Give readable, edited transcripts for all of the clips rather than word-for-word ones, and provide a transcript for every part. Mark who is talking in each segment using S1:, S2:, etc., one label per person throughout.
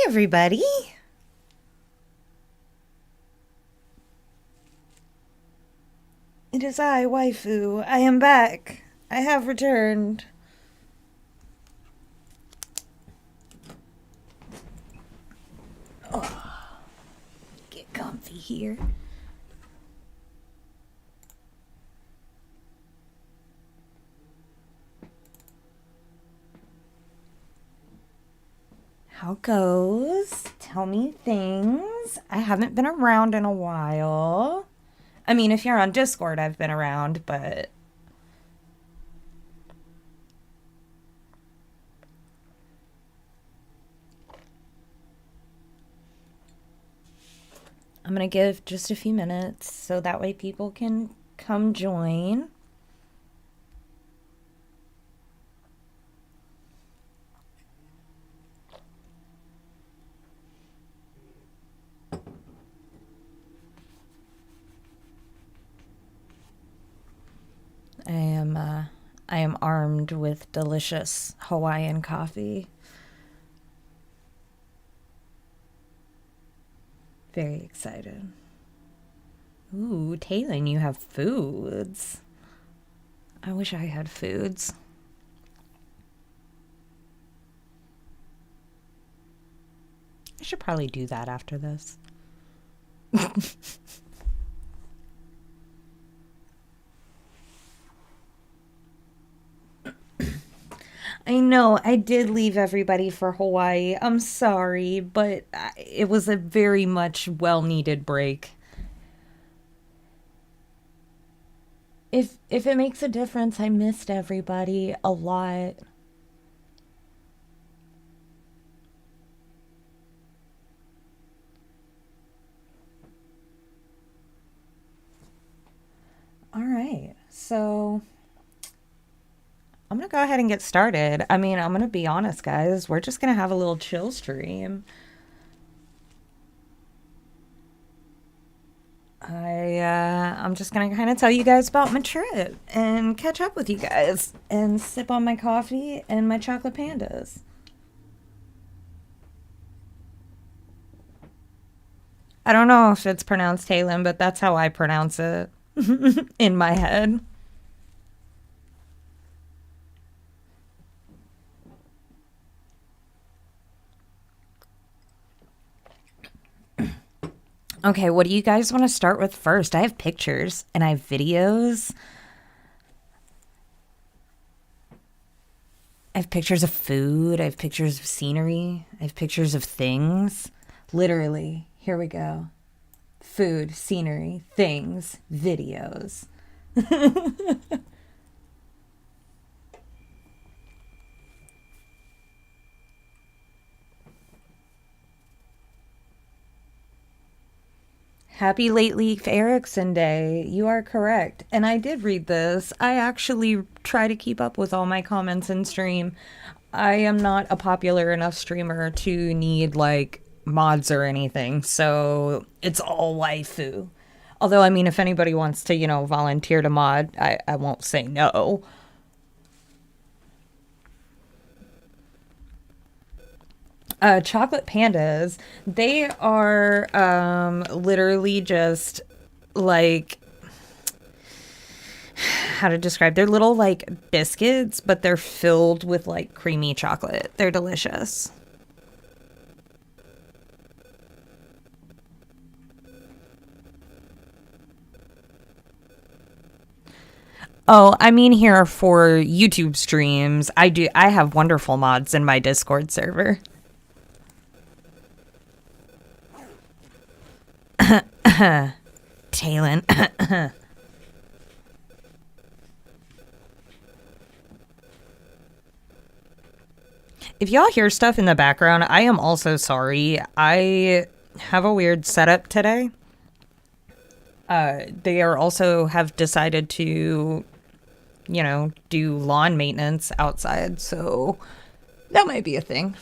S1: everybody. It is I, Waifu. I am back. I have returned. Oh, get comfy here. How goes? Tell me things. I haven't been around in a while. I mean, if you're on Discord, I've been around, but I'm gonna give just a few minutes so that way people can come join. I am armed with delicious Hawaiian coffee. Very excited. Ooh, Taylin, you have foods. I wish I had foods. I should probably do that after this. I know, I did leave everybody for Hawaii. I'm sorry, but it was a very much well needed break. If it makes a difference, I missed everybody a lot. All right. So I'm going to go ahead and get started. I mean, I'm going to be honest, guys. We're just going to have a little chill stream. I'm just going to kind of tell you guys about my trip and catch up with you guys and sip on my coffee and my chocolate pandas. I don't know if it's pronounced Talon, but that's how I pronounce it in my head. Okay, what do you guys want to start with first? I have pictures and I have videos. I have pictures of food. I have pictures of scenery. I have pictures of things. Literally, here we go. Food, scenery, things, videos. Happy Late Leaf Erickson Day. You are correct. And I did read this. I actually try to keep up with all my comments in stream. I am not a popular enough streamer to need like mods or anything. So it's all waifu. Although, I mean, if anybody wants to, volunteer to mod, I won't say no. Chocolate pandas, they are literally just like how to describe, they're little like biscuits, but they're filled with like creamy chocolate. They're delicious. Oh, I mean, here for YouTube streams, I have wonderful mods in my Discord server. Talon. If y'all hear stuff in the background, I am also sorry. I have a weird setup today. They are also have decided to, do lawn maintenance outside, so that might be a thing.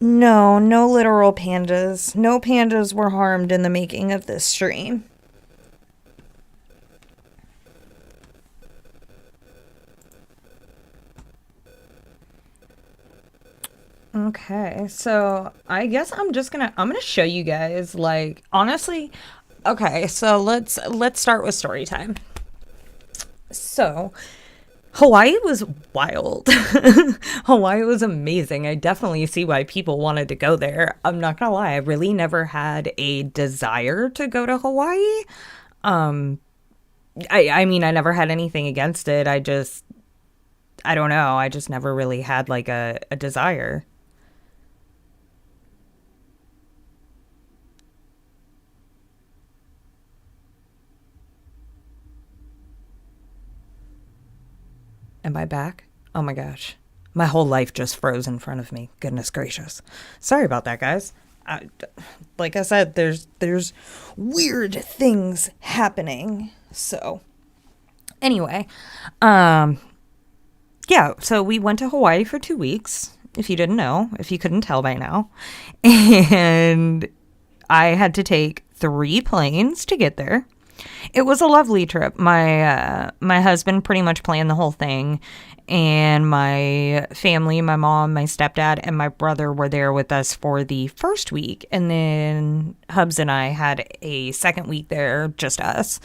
S1: No, no literal pandas. No pandas were harmed in the making of this stream. Okay, so I guess I'm gonna show you guys like honestly. Okay, so let's start with story time. So Hawaii was wild. Hawaii was amazing. I definitely see why people wanted to go there. I'm not gonna lie, I really never had a desire to go to Hawaii. Um, I mean, I never had anything against it. I don't know. I just never really had like a desire. Am I back? Oh my gosh. My whole life just froze in front of me. Goodness gracious. Sorry about that, guys. I, like I said, there's weird things happening. So, anyway, um yeah, so we went to Hawaii for 2 weeks, if you didn't know, if you couldn't tell by now. And I had to take 3 planes to get there. It was a lovely trip. My husband pretty much planned the whole thing, and my family, my mom, my stepdad, and my brother were there with us for the first week, and then Hubs and I had a second week there, just us.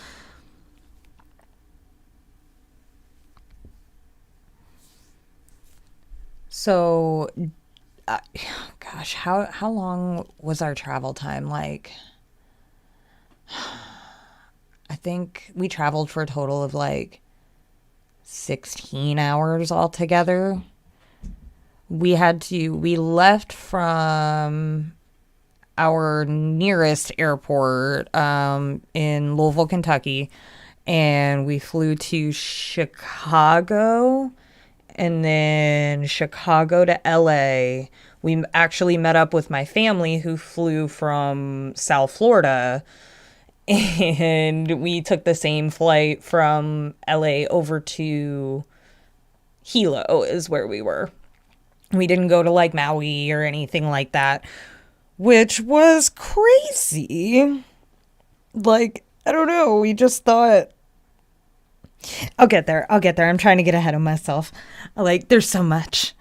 S1: So, uh, gosh, how long was our travel time? Like, I think we traveled for a total of like 16 hours altogether. We left from our nearest airport in Louisville, Kentucky, and we flew to Chicago and then Chicago to LA. We actually met up with my family who flew from South Florida, and we took the same flight from LA over to Hilo, is where we were. We didn't go to like Maui or anything like that, which was crazy. Like, I don't know. We just thought, I'll get there. I'll get there. I'm trying to get ahead of myself. Like, there's so much.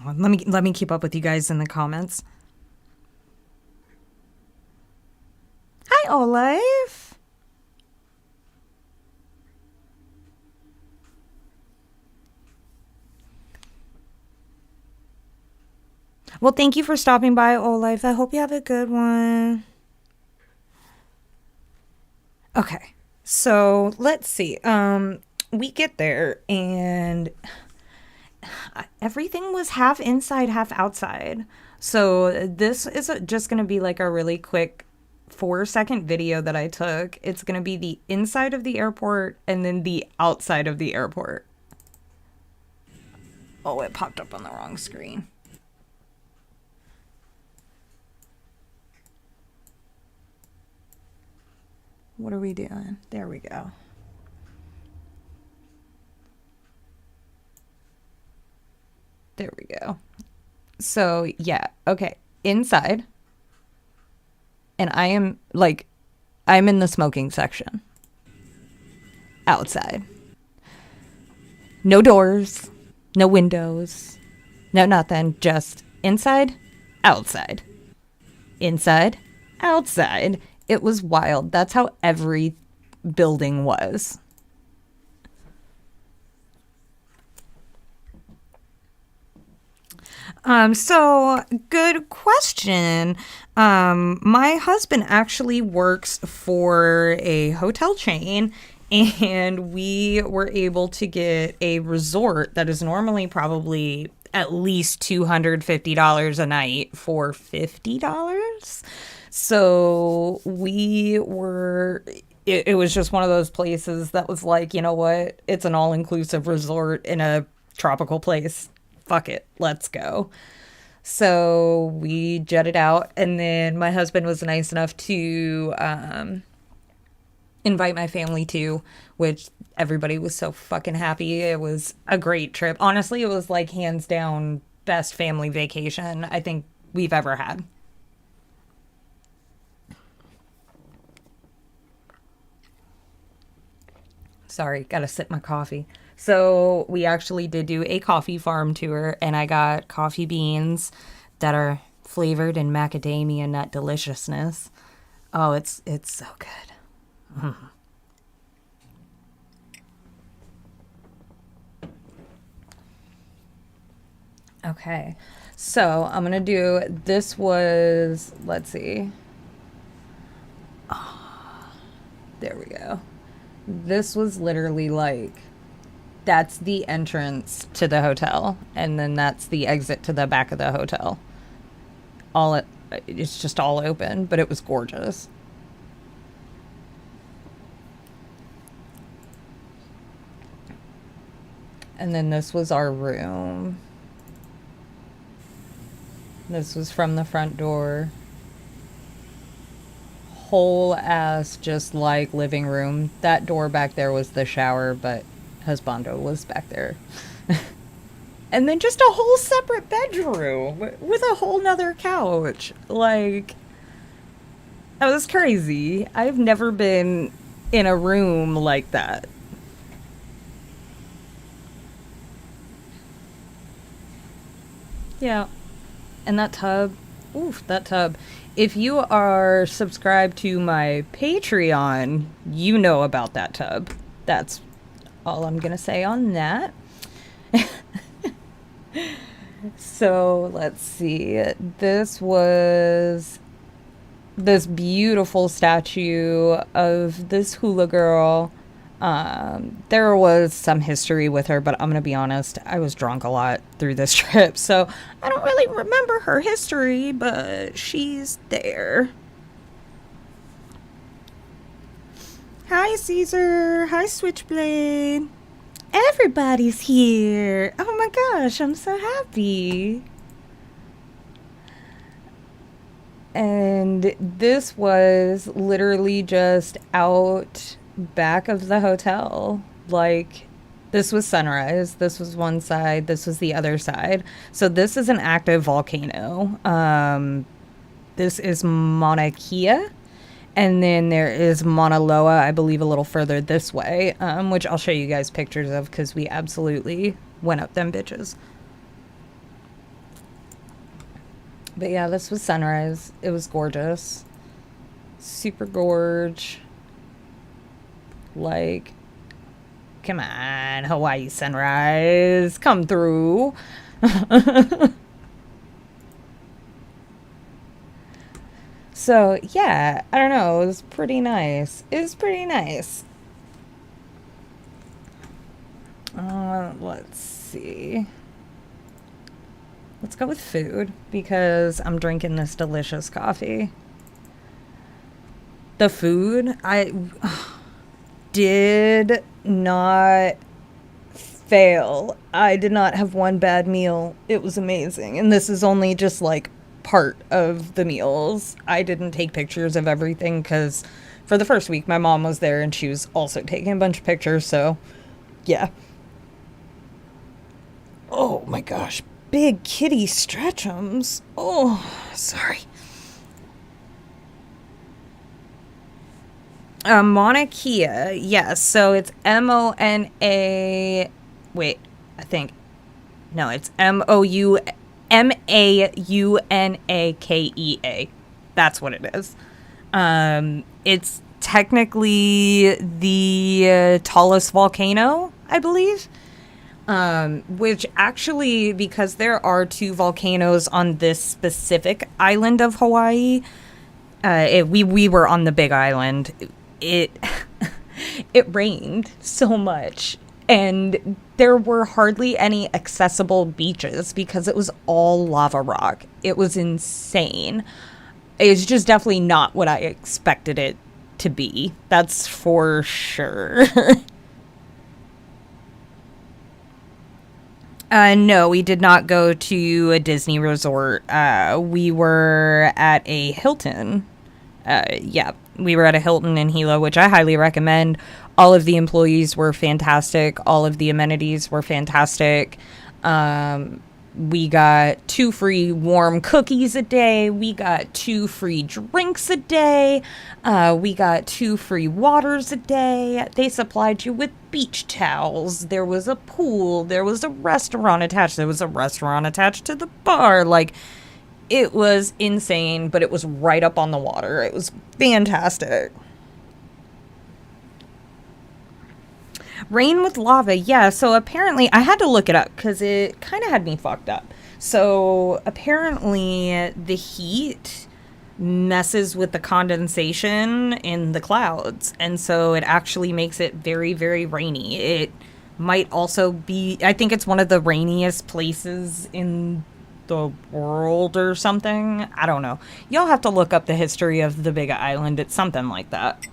S1: Let me keep up with you guys in the comments. Hi, Olive. Well, thank you for stopping by, Olive. I hope you have a good one. Okay. So, let's see. We get there and everything was half inside, half outside. So this is just going to be like a really quick 4-second video that I took. It's going to be the inside of the airport and then the outside of the airport. Oh, it popped up on the wrong screen. What are we doing? There we go. There we go. So, yeah, okay. Inside, and I'm in the smoking section. Outside. No doors, no windows, no nothing. Just inside, outside. Inside, outside. It was wild. That's how every building was. So good question. My husband actually works for a hotel chain, and we were able to get a resort that is normally probably at least $250 a night for $50. So it was just one of those places that was like, you know what? It's an all inclusive resort in a tropical place. Fuck it, let's go. So we jetted out, and then my husband was nice enough to invite my family too, which everybody was so fucking happy. It was a great trip. Honestly, it was like hands down best family vacation I think we've ever had. Sorry, gotta sip my coffee. So we actually did do a coffee farm tour, and I got coffee beans that are flavored in macadamia nut deliciousness. Oh, it's so good. Okay. So I'm gonna do this was let's see. There we go. This was literally like that's the entrance to the hotel, and then that's the exit to the back of the hotel. All it it's just all open, but it was gorgeous. And then this was our room. This was from the front door. Whole ass, just like living room. That door back there was the shower, but husbando was back there. And then just a whole separate bedroom with a whole nother couch. Like, that was crazy. I've never been in a room like that. Yeah. And that tub, oof, that tub. If you are subscribed to my Patreon, you know about that tub. That's all I'm going to say on that. So let's see. This was this beautiful statue of this hula girl. There was some history with her, but I'm gonna be honest, I was drunk a lot through this trip, so I don't really remember her history, but she's there. Hi, Caesar. Hi, Switchblade. Everybody's here. Oh my gosh, I'm so happy. And this was literally just out back of the hotel. Like, this was sunrise. This was one side. This was the other side. So this is an active volcano. This is Mauna Kea. And then there is Mauna Loa, I believe, a little further this way, which I'll show you guys pictures of because we absolutely went up them bitches. But yeah, this was sunrise. It was gorgeous. Super gorge. Like, come on, Hawaii sunrise. Come through. So, yeah, I don't know. It was pretty nice. It was pretty nice. Let's see. Let's go with food because I'm drinking this delicious coffee. The food, I did not fail. I did not have one bad meal. It was amazing. And this is only just like part of the meals. I didn't take pictures of everything because for the first week my mom was there and she was also taking a bunch of pictures. So, yeah. Oh my gosh. Big kitty stretchums. Oh, sorry. Mauna Kea. Yes. So it's Mona. Wait, I think. No, it's Maunakea. That's what it is. It's technically the tallest volcano, I believe. Which actually, because there are two volcanoes on this specific island of Hawaii, we were on the Big Island. It it rained so much, and there were hardly any accessible beaches because it was all lava rock. It was insane. It's just definitely not what I expected it to be. That's for sure. No, we did not go to a Disney resort. We were at a Hilton. Yeah, we were at a Hilton in Hilo, which I highly recommend. All of the employees were fantastic. All of the amenities were fantastic. We got 2 free warm cookies a day. We got 2 free drinks a day. We got 2 free waters a day. They supplied you with beach towels. There was a pool. There was a restaurant attached. There was a restaurant attached to the bar. Like, it was insane, but it was right up on the water. It was fantastic. Rain with lava, yeah. So apparently, I had to look it up because it kind of had me fucked up. So apparently, the heat messes with the condensation in the clouds, and so it actually makes it very, very rainy. It might also be, I think it's one of the rainiest places in the world or something. I don't know. You'll have to look up the history of the Big Island. It's something like that.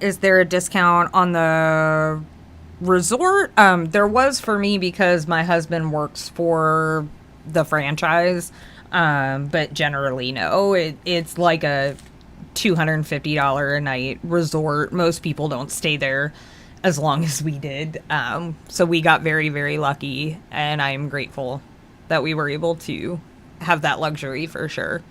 S1: Is there a discount on the resort? There was for me because my husband works for the franchise. But generally, no. It's like a $250 a night resort. Most people don't stay there as long as we did. So we got very, very lucky, and I am grateful that we were able to have that luxury for sure.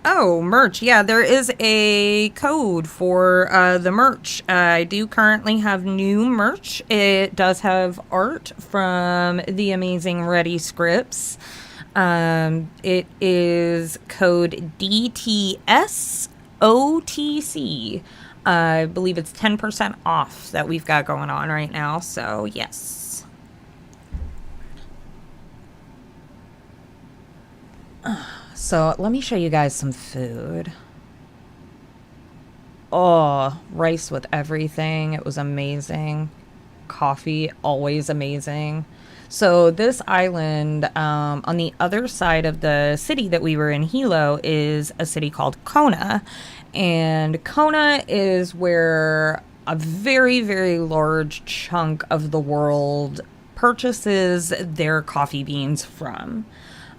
S1: Oh, merch. Yeah, there is a code for the merch. I do currently have new merch. It does have art from the amazing Ready Scripts. It is code DTSOTC. I believe it's 10% off that we've got going on right now. So, yes. So let me show you guys some food. Oh, rice with everything. It was amazing. Coffee, always amazing. So this island, on the other side of the city that we were in, Hilo, is a city called Kona. And Kona is where a very, very large chunk of the world purchases their coffee beans from.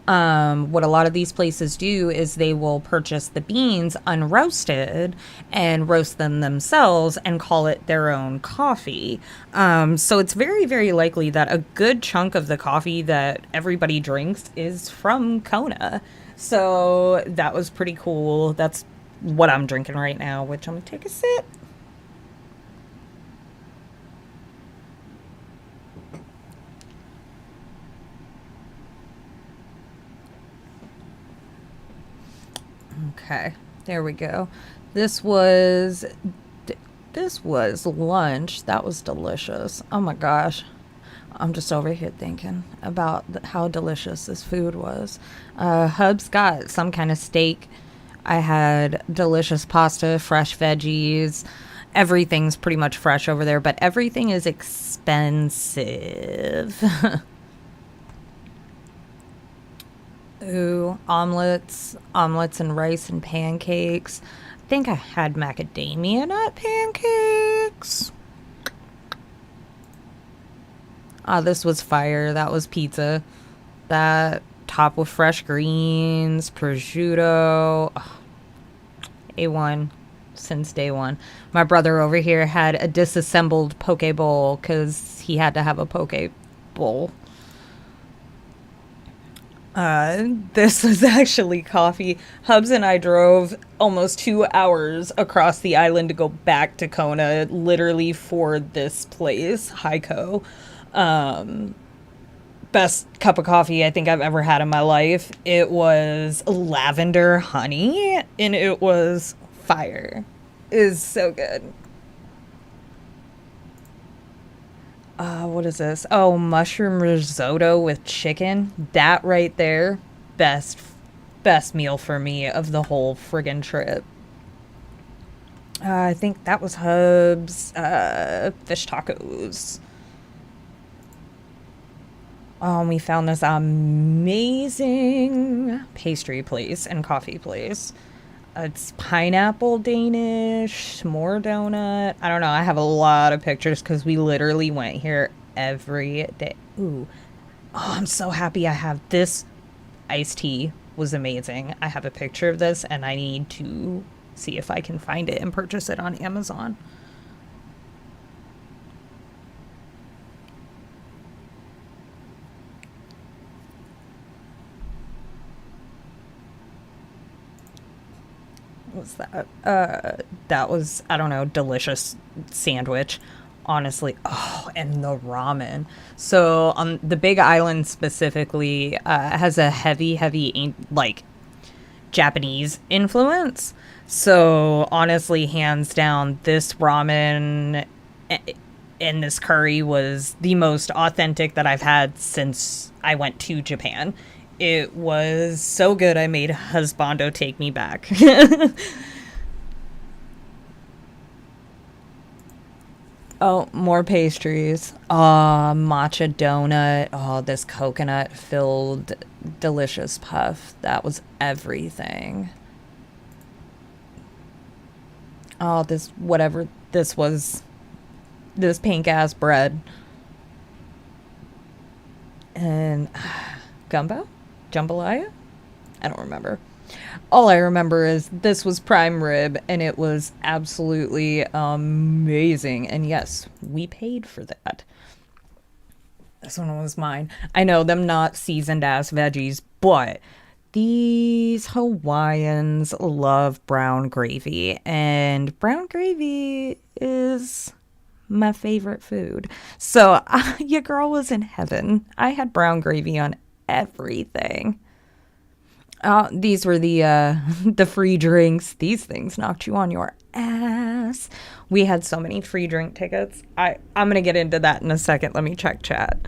S1: What a lot of these places do is they will purchase the beans unroasted and roast them themselves and call it their own coffee. So it's very, very likely that a good chunk of the coffee that everybody drinks is from Kona. So that was pretty cool. That's what I'm drinking right now, which I'm gonna take a sip. Okay, there we go. This was this was lunch. That was delicious. Oh my gosh. I'm just over here thinking about how delicious this food was. Hub's got some kind of steak. I had delicious pasta, fresh veggies. Everything's pretty much fresh over there, but everything is expensive. Ooh, omelets and rice and pancakes. I think I had macadamia nut pancakes. Ah, this was fire. That was pizza. That topped with fresh greens, prosciutto. Ugh, A1 since day one. My brother over here had a disassembled poke bowl because he had to have a poke bowl. This was actually coffee. Hubs and I drove almost 2 hours across the island to go back to Kona, literally for this place, Heiko. Um, Best cup of coffee I think I've ever had in my life. It was lavender honey, and it was fire. It is so good. What is this? Oh, mushroom risotto with chicken. That right there, best best meal for me of the whole friggin' trip. I think that was Hub's fish tacos. Oh, and we found this amazing pastry place and coffee place. It's pineapple Danish, s'more donut. I don't know. I have a lot of pictures because we literally went here every day. Ooh. Oh, I'm so happy I have this. Iced tea was amazing. I have a picture of this and I need to see if I can find it and purchase it on Amazon. What was that? That was, I don't know, delicious sandwich. Honestly, oh, and the ramen. So on the Big Island specifically, has a heavy, like Japanese influence. So honestly, hands down, this ramen and this curry was the most authentic that I've had since I went to Japan. It was so good, I made husbando take me back. Oh, more pastries. Matcha donut. Oh, this coconut filled delicious puff. That was everything. Oh, this, whatever this was, this pink ass bread. And gumbo? Jambalaya? I don't remember. All I remember is this was prime rib and it was absolutely amazing. And yes, we paid for that. This one was mine. I know them not seasoned ass veggies, but these Hawaiians love brown gravy, and brown gravy is my favorite food. So your girl was in heaven. I had brown gravy on everything. These were the the free drinks. These things knocked you on your ass. We had so many free drink tickets. I'm gonna get into that in a second. Let me check chat.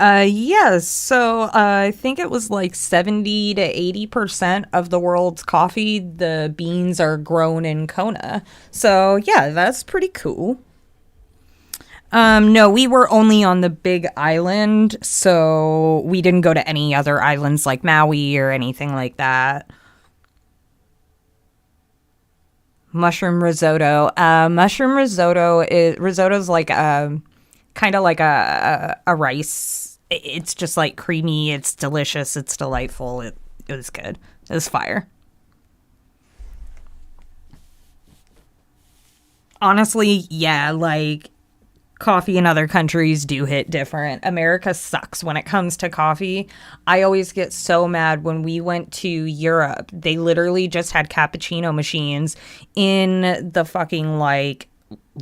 S1: Yes. So I think it was like 70 to 80% of the world's coffee, the beans are grown in Kona. So yeah, that's pretty cool. No, we were only on the Big Island, so we didn't go to any other islands like Maui or anything like that. Mushroom risotto. Mushroom risotto is risotto's like kind of like a rice. It's just like creamy. It's delicious. It's delightful. It was good. It was fire. Honestly, yeah, like coffee in other countries do hit different. America sucks when it comes to coffee. I always get so mad when we went to Europe. They literally just had cappuccino machines in the fucking like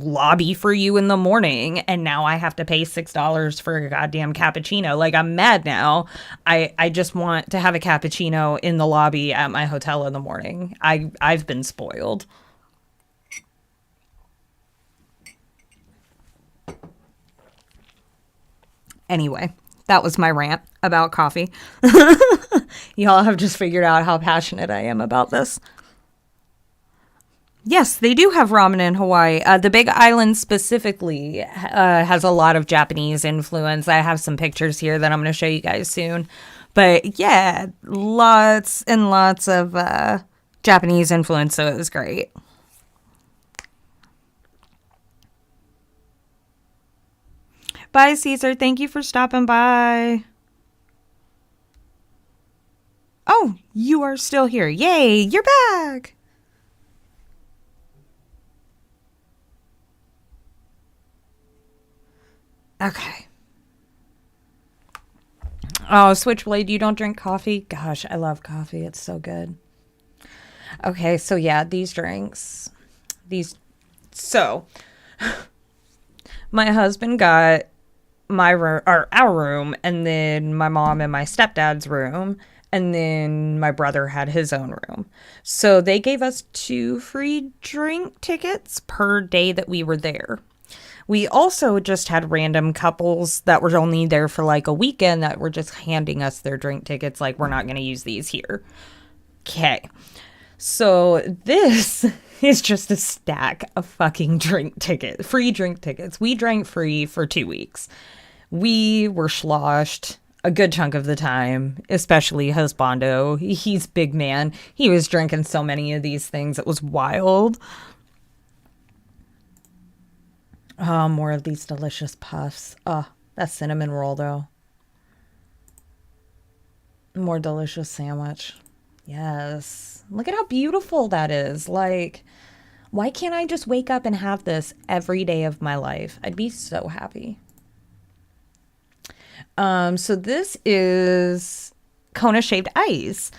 S1: lobby for you in the morning, and now I have to pay $6 for a goddamn cappuccino. Like, I'm mad now. I just want to have a cappuccino in the lobby at my hotel in the morning. I've been spoiled. Anyway, that was my rant about coffee. Y'all have just figured out how passionate I am about this. Yes, they do have ramen in Hawaii. The Big Island specifically has a lot of Japanese influence. I have some pictures here that I'm going to show you guys soon. But yeah, lots and lots of Japanese influence, so it was great. Bye, Caesar. Thank you for stopping by. Oh, you are still here. Yay, you're back. Okay. Oh, Switchblade, you don't drink coffee? Gosh, I love coffee. It's so good. Okay, so yeah, these drinks. These. So, my husband got my room, or our room, and then my mom and my stepdad's room, and then my brother had his own room. So they gave us 2 free drink tickets per day that we were there. We also just had random couples that were only there for like a weekend that were just handing us their drink tickets, like, we're not going to use these here. Okay. So this is just a stack of fucking free drink tickets. We drank free for 2 weeks. We were sloshed a good chunk of the time, especially husbando. He's big man. He was drinking so many of these things. It was wild. Oh, more of these delicious puffs. Oh, that cinnamon roll, though. More delicious sandwich. Yes. Look at how beautiful that is. Like, why can't I just wake up and have this every day of my life? I'd be so happy. So this is Kona shaved ice.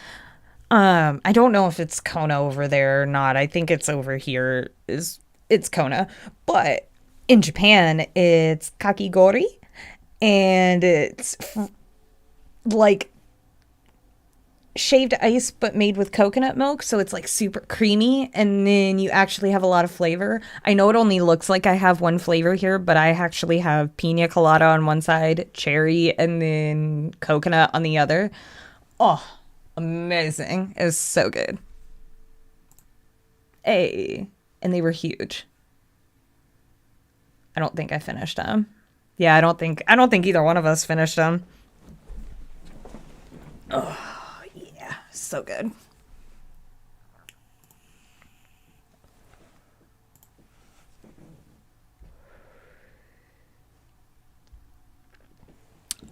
S1: I don't know if it's Kona over there or not. I think it's over here. It's Kona. But in Japan, it's kakigori. And it's like shaved ice but made with coconut milk, so it's like super creamy, and then you actually have a lot of flavor. I know it only looks like I have one flavor here, but I actually have pina colada on one side, cherry, and then coconut on the other. Oh, amazing. It was so good. Hey, and they were huge. I don't think I finished them. Yeah, I don't think either one of us finished them. Oh, yeah, so good.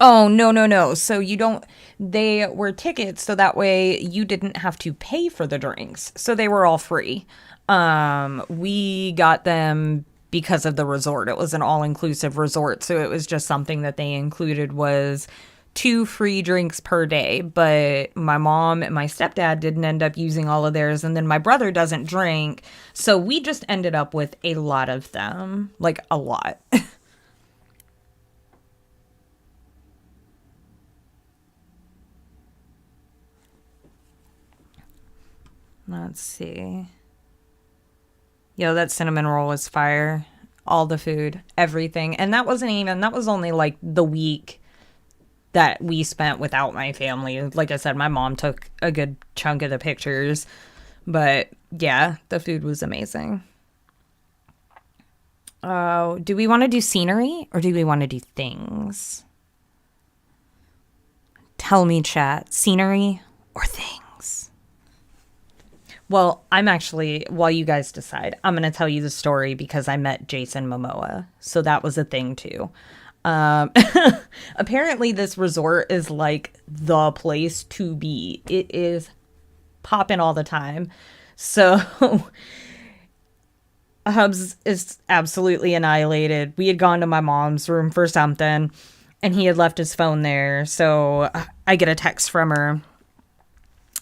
S1: Oh, no, no, no. So you don't, they were tickets so that way you didn't have to pay for the drinks. So they were all free. We got them because of the resort. It was an all-inclusive resort, so it was just something that they included was two free drinks per day. But my mom and my stepdad didn't end up using all of theirs, and then my brother doesn't drink, so we just ended up with a lot of them, like a lot. Let's see. Yo, that cinnamon roll was fire. All the food, everything. And that was only like the week that we spent without my family. Like I said, my mom took a good chunk of the pictures. But yeah, the food was amazing. Do we want to do scenery or do we want to do things? Tell me, chat. Scenery or things? Well, I'm actually, while you guys decide, I'm going to tell you the story because I met Jason Momoa. So that was a thing too. Um, apparently, this resort is like the place to be. It is popping all the time. So Hubs is absolutely annihilated. We had gone to my mom's room for something and he had left his phone there. So I get a text from her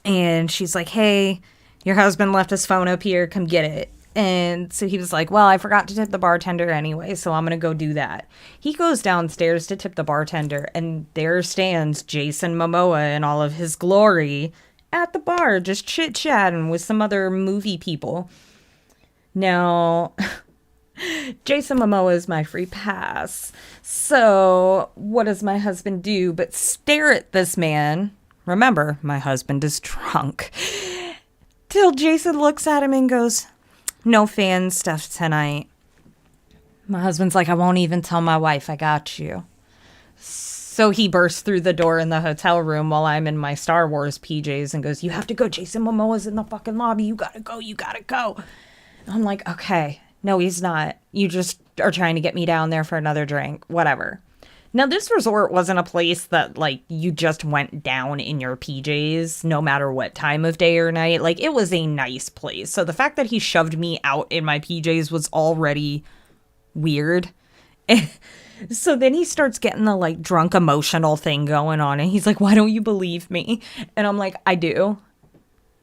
S1: and she's like, "Hey, your husband left his phone up here. Come get it." And so he was like, "Well, I forgot to tip the bartender anyway, so I'm going to go do that." He goes downstairs to tip the bartender, and there stands Jason Momoa in all of his glory at the bar, just chit-chatting with some other movie people. Now, Jason Momoa is my free pass. So what does my husband do but stare at this man? Remember, my husband is drunk. Till Jason looks at him and goes, "No fan stuff tonight." My husband's like, "I won't even tell my wife I got you." So he bursts through the door in the hotel room while I'm in my Star Wars PJs and goes, "You have to go. Jason Momoa's in the fucking lobby. You gotta go. You gotta go." And I'm like, "Okay. No, he's not. You just are trying to get me down there for another drink. Whatever." Now, this resort wasn't a place that, like, you just went down in your PJs no matter what time of day or night. Like, it was a nice place. So the fact that he shoved me out in my PJs was already weird. So then he starts getting the, like, drunk emotional thing going on. And he's like, "Why don't you believe me?" And I'm like, "I do."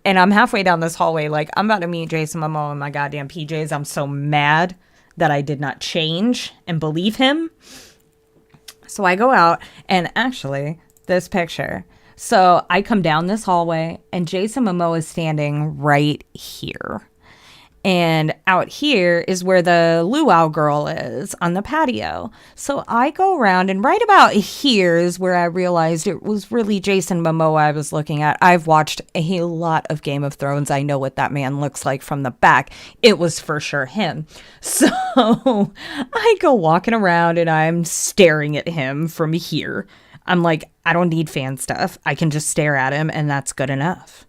S1: And I'm halfway down this hallway. Like, I'm about to meet Jason Momoa in my goddamn PJs. I'm so mad that I did not change and believe him. So I go out, and actually, this picture. So I come down this hallway, and Jason Momoa is standing right here. And out here is where the luau girl is on the patio. So I go around, and right about here is where I realized it was really Jason Momoa I was looking at. I've watched a lot of Game of Thrones. I know what that man looks like from the back. It was for sure him. So I go walking around, and I'm staring at him from here. I'm like, I don't need fan stuff. I can just stare at him and that's good enough.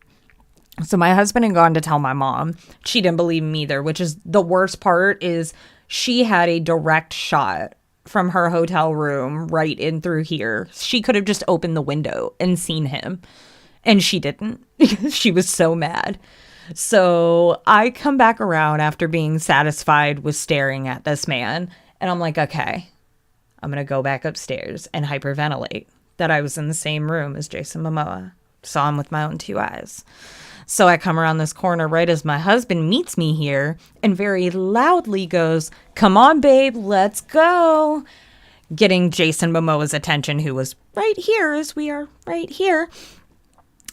S1: So my husband had gone to tell my mom. She didn't believe me either, which is the worst part is she had a direct shot from her hotel room right in through here. She could have just opened the window and seen him. And she didn't. She was so mad. So I come back around after being satisfied with staring at this man. And I'm like, okay, I'm going to go back upstairs and hyperventilate that I was in the same room as Jason Momoa. Saw him with my own two eyes. So I come around this corner right as my husband meets me here and very loudly goes, come on, babe, let's go. Getting Jason Momoa's attention, who was right here as we are right here.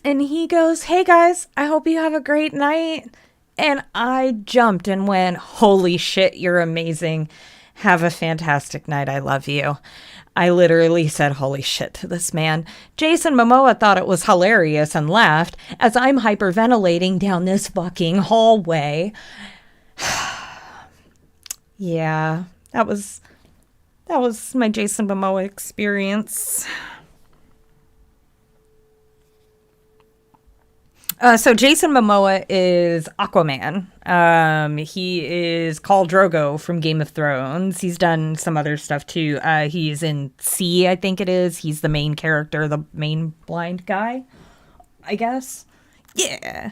S1: And he goes, hey guys, I hope you have a great night. And I jumped and went, holy shit, you're amazing. Have a fantastic night. I love you. I literally said, holy shit to this man. Jason Momoa thought it was hilarious and laughed as I'm hyperventilating down this fucking hallway. Yeah, that was my Jason Momoa experience. So Jason Momoa is Aquaman. He is Khal Drogo from Game of Thrones. He's done some other stuff too. He's in C, I think it is. He's the main character, the main blind guy, I guess. Yeah.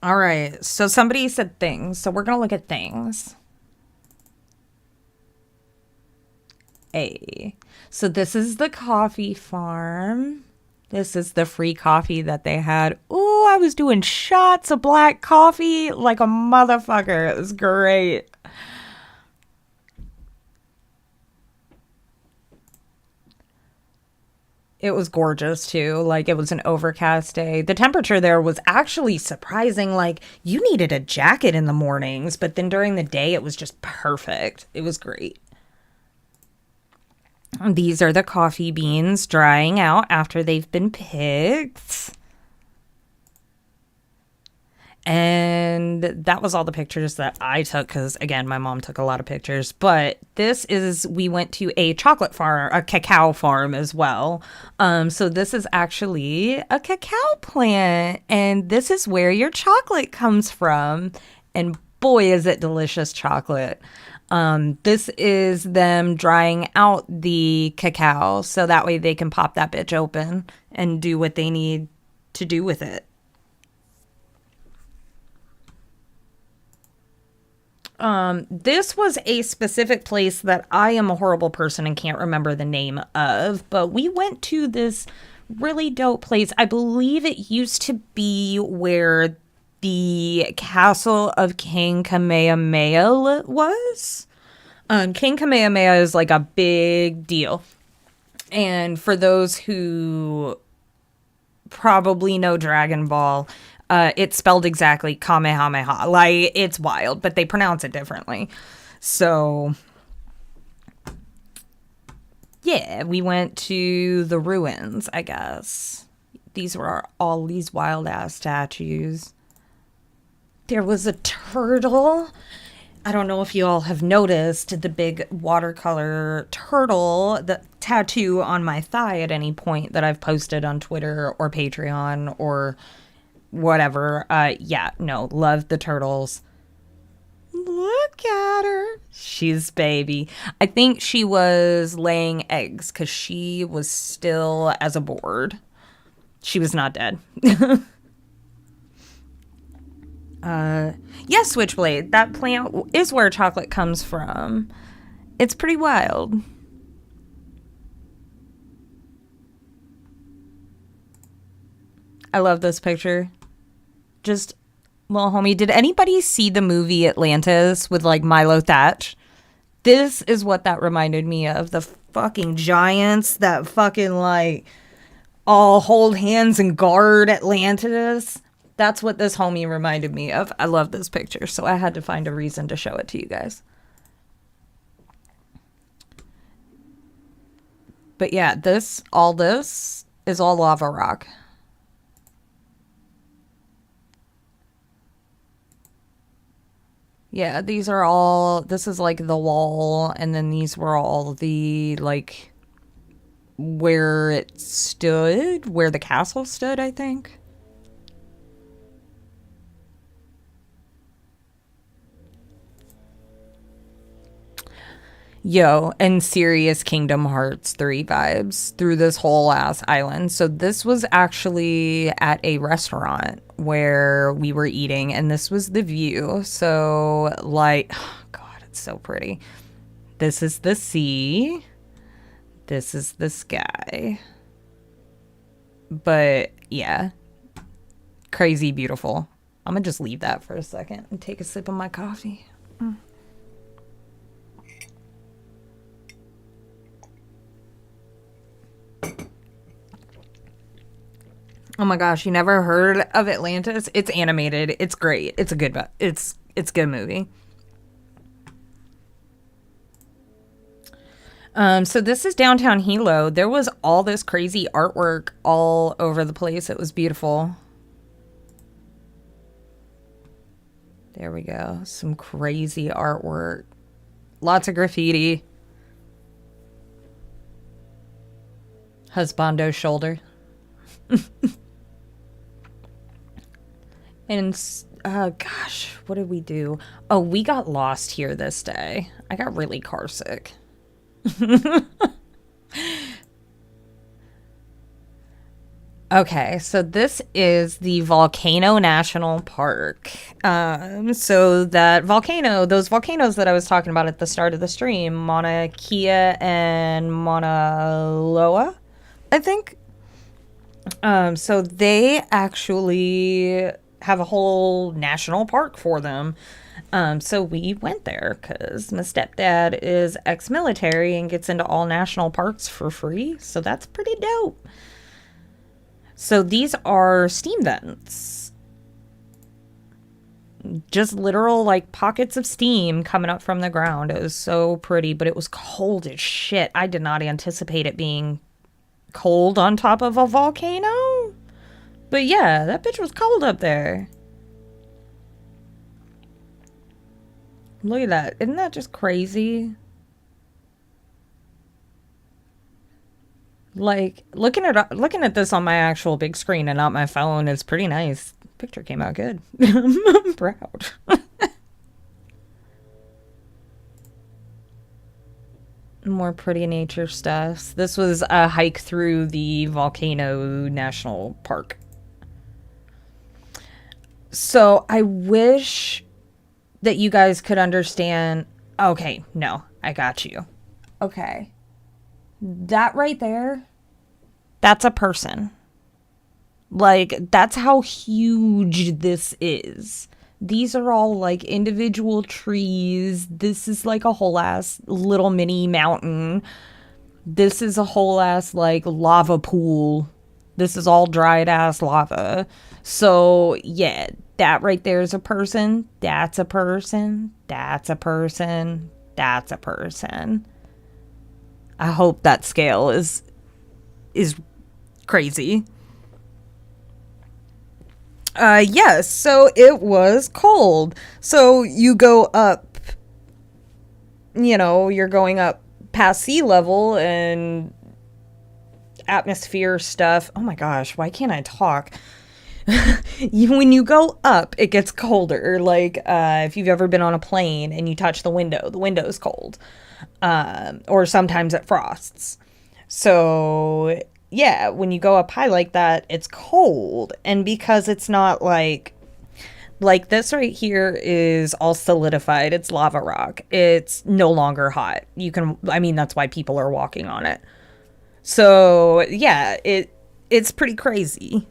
S1: All right. So somebody said things. So we're going to look at things. A. So this is the coffee farm. This is the free coffee that they had. Ooh, I was doing shots of black coffee like a motherfucker. It was great. It was gorgeous too. Like it was an overcast day. The temperature there was actually surprising. Like you needed a jacket in the mornings, but then during the day it was just perfect. It was great. These are the coffee beans drying out after they've been picked. And that was all the pictures that I took because, again, my mom took a lot of pictures. But we went to a chocolate farm, a cacao farm as well. So this is actually a cacao plant. And this is where your chocolate comes from. And boy, is it delicious chocolate. This is them drying out the cacao so that way they can pop that bitch open and do what they need to do with it. This was a specific place that I am a horrible person and can't remember the name of, but we went to this really dope place. I believe it used to be where the castle of King Kamehameha was. King Kamehameha is like a big deal. And for those who probably know Dragon Ball, it's spelled exactly Kamehameha. Like, it's wild, but they pronounce it differently. So, yeah, we went to the ruins, I guess. These were all these wild-ass statues. There was a turtle. I don't know if you all have noticed the big watercolor turtle, the tattoo on my thigh at any point that I've posted on Twitter or Patreon or whatever. Yeah, no, love the turtles. Look at her. She's baby. I think she was laying eggs because she was still as a board. She was not dead. Yeah, Switchblade. That plant is where chocolate comes from. It's pretty wild. I love this picture. Just, well, homie, did anybody see the movie Atlantis with, like, Milo Thatch? This is what that reminded me of. The fucking giants that fucking, like, all hold hands and guard Atlantis. That's what this homie reminded me of. I love this picture, so I had to find a reason to show it to you guys. But yeah, all this is all lava rock. Yeah, these are all, this is like the wall, and then these were all the, like, where it stood, where the castle stood, I think. Yo, and serious Kingdom Hearts 3 vibes through this whole ass island. So this was actually at a restaurant where we were eating, and this was the view. So, like, oh God, it's so pretty. This is the sea. This is the sky. But yeah, crazy beautiful. I'm gonna just leave that for a second and take a sip of my coffee. Oh my gosh, you never heard of Atlantis? It's animated. It's great. It's a good it's a good movie. So this is downtown Hilo. There was all this crazy artwork all over the place. It was beautiful. There we go. Some crazy artwork. Lots of graffiti. Husbando's shoulder. And gosh, what did we do? Oh, we got lost here this day. I got really car sick. Okay, so this is the Volcano National Park. So that volcano, those volcanoes that I was talking about at the start of the stream, Mauna Kea and Mauna Loa, I think. So they actually have a whole national park for them. So we went there because my stepdad is ex-military and gets into all national parks for free. So that's pretty dope. So these are steam vents. Just literal like pockets of steam coming up from the ground. It was so pretty, but it was cold as shit. I did not anticipate it being cold on top of a volcano. But yeah, that bitch was cold up there. Look at that. Isn't that just crazy? Like looking at this on my actual big screen and not my phone is pretty nice. Picture came out good. I'm proud. More pretty nature stuff. This was a hike through the Volcano National Park. So I wish that you guys could understand. Okay, no, I got you. Okay. That right there, that's a person. Like, that's how huge this is. These are all like individual trees. This is like a whole ass little mini mountain. This is a whole ass like lava pool. This is all dried ass lava. So, yeah, that right there is a person. That's a person. That's a person. That's a person. I hope that scale is crazy. Yes, so it was cold. So you go up, you're going up past sea level and atmosphere stuff. Oh my gosh, why can't I talk? When you go up, it gets colder. Like, if you've ever been on a plane and you touch the window's cold. Or sometimes it frosts. So, yeah, when you go up high like that, it's cold. And because it's not like this right here is all solidified, it's lava rock. It's no longer hot. That's why people are walking on it. So, yeah, it's pretty crazy.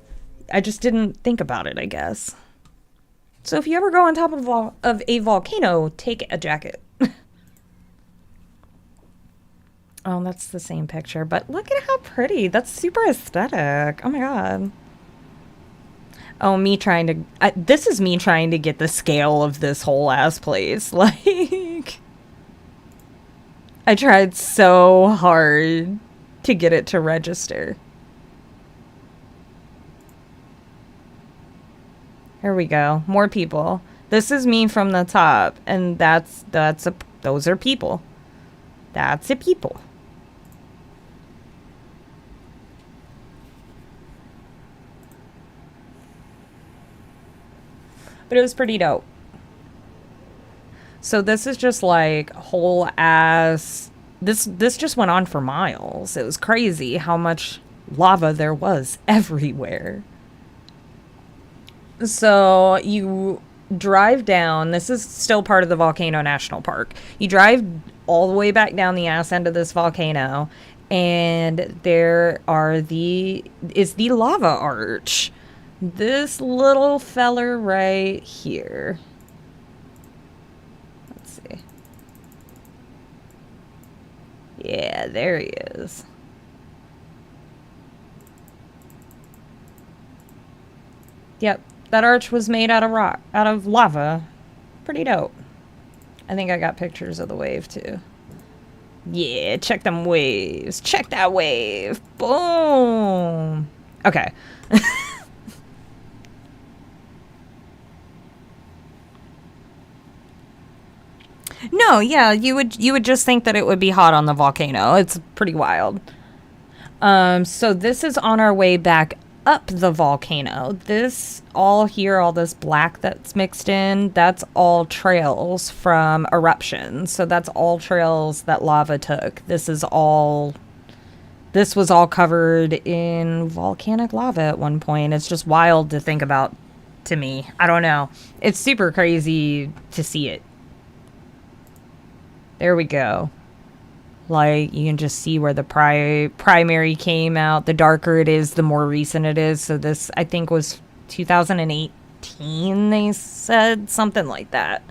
S1: I just didn't think about it, I guess. So if you ever go on top of a volcano, take a jacket. Oh, that's the same picture, but look at how pretty. That's super aesthetic. Oh my god. Oh, this is me trying to get the scale of this whole ass place. Like, I tried so hard to get it to register. Here we go. More people. This is me from the top, and those are people. That's a people. But it was pretty dope. So this is just like whole ass. This just went on for miles. It was crazy how much lava there was everywhere. So you drive down. This is still part of the Volcano National Park. You drive all the way back down the ass end of this volcano, and there is the lava arch. This little feller right here. Let's see. Yeah, there he is. Yep, that arch was made out of rock, out of lava. Pretty dope. I think I got pictures of the wave too. Yeah, check them waves. Check that wave. Boom. Okay. No, yeah, you would just think that it would be hot on the volcano. It's pretty wild. So this is on our way back up the volcano. This all here, all this black that's mixed in, that's all trails from eruptions. So that's all trails that lava took. This was all covered in volcanic lava at one point. It's just wild to think about to me. I don't know. It's super crazy to see it. There we go. Like, you can just see where the primary came out. The darker it is, the more recent it is. So this, I think, was 2018, they said. Something like that.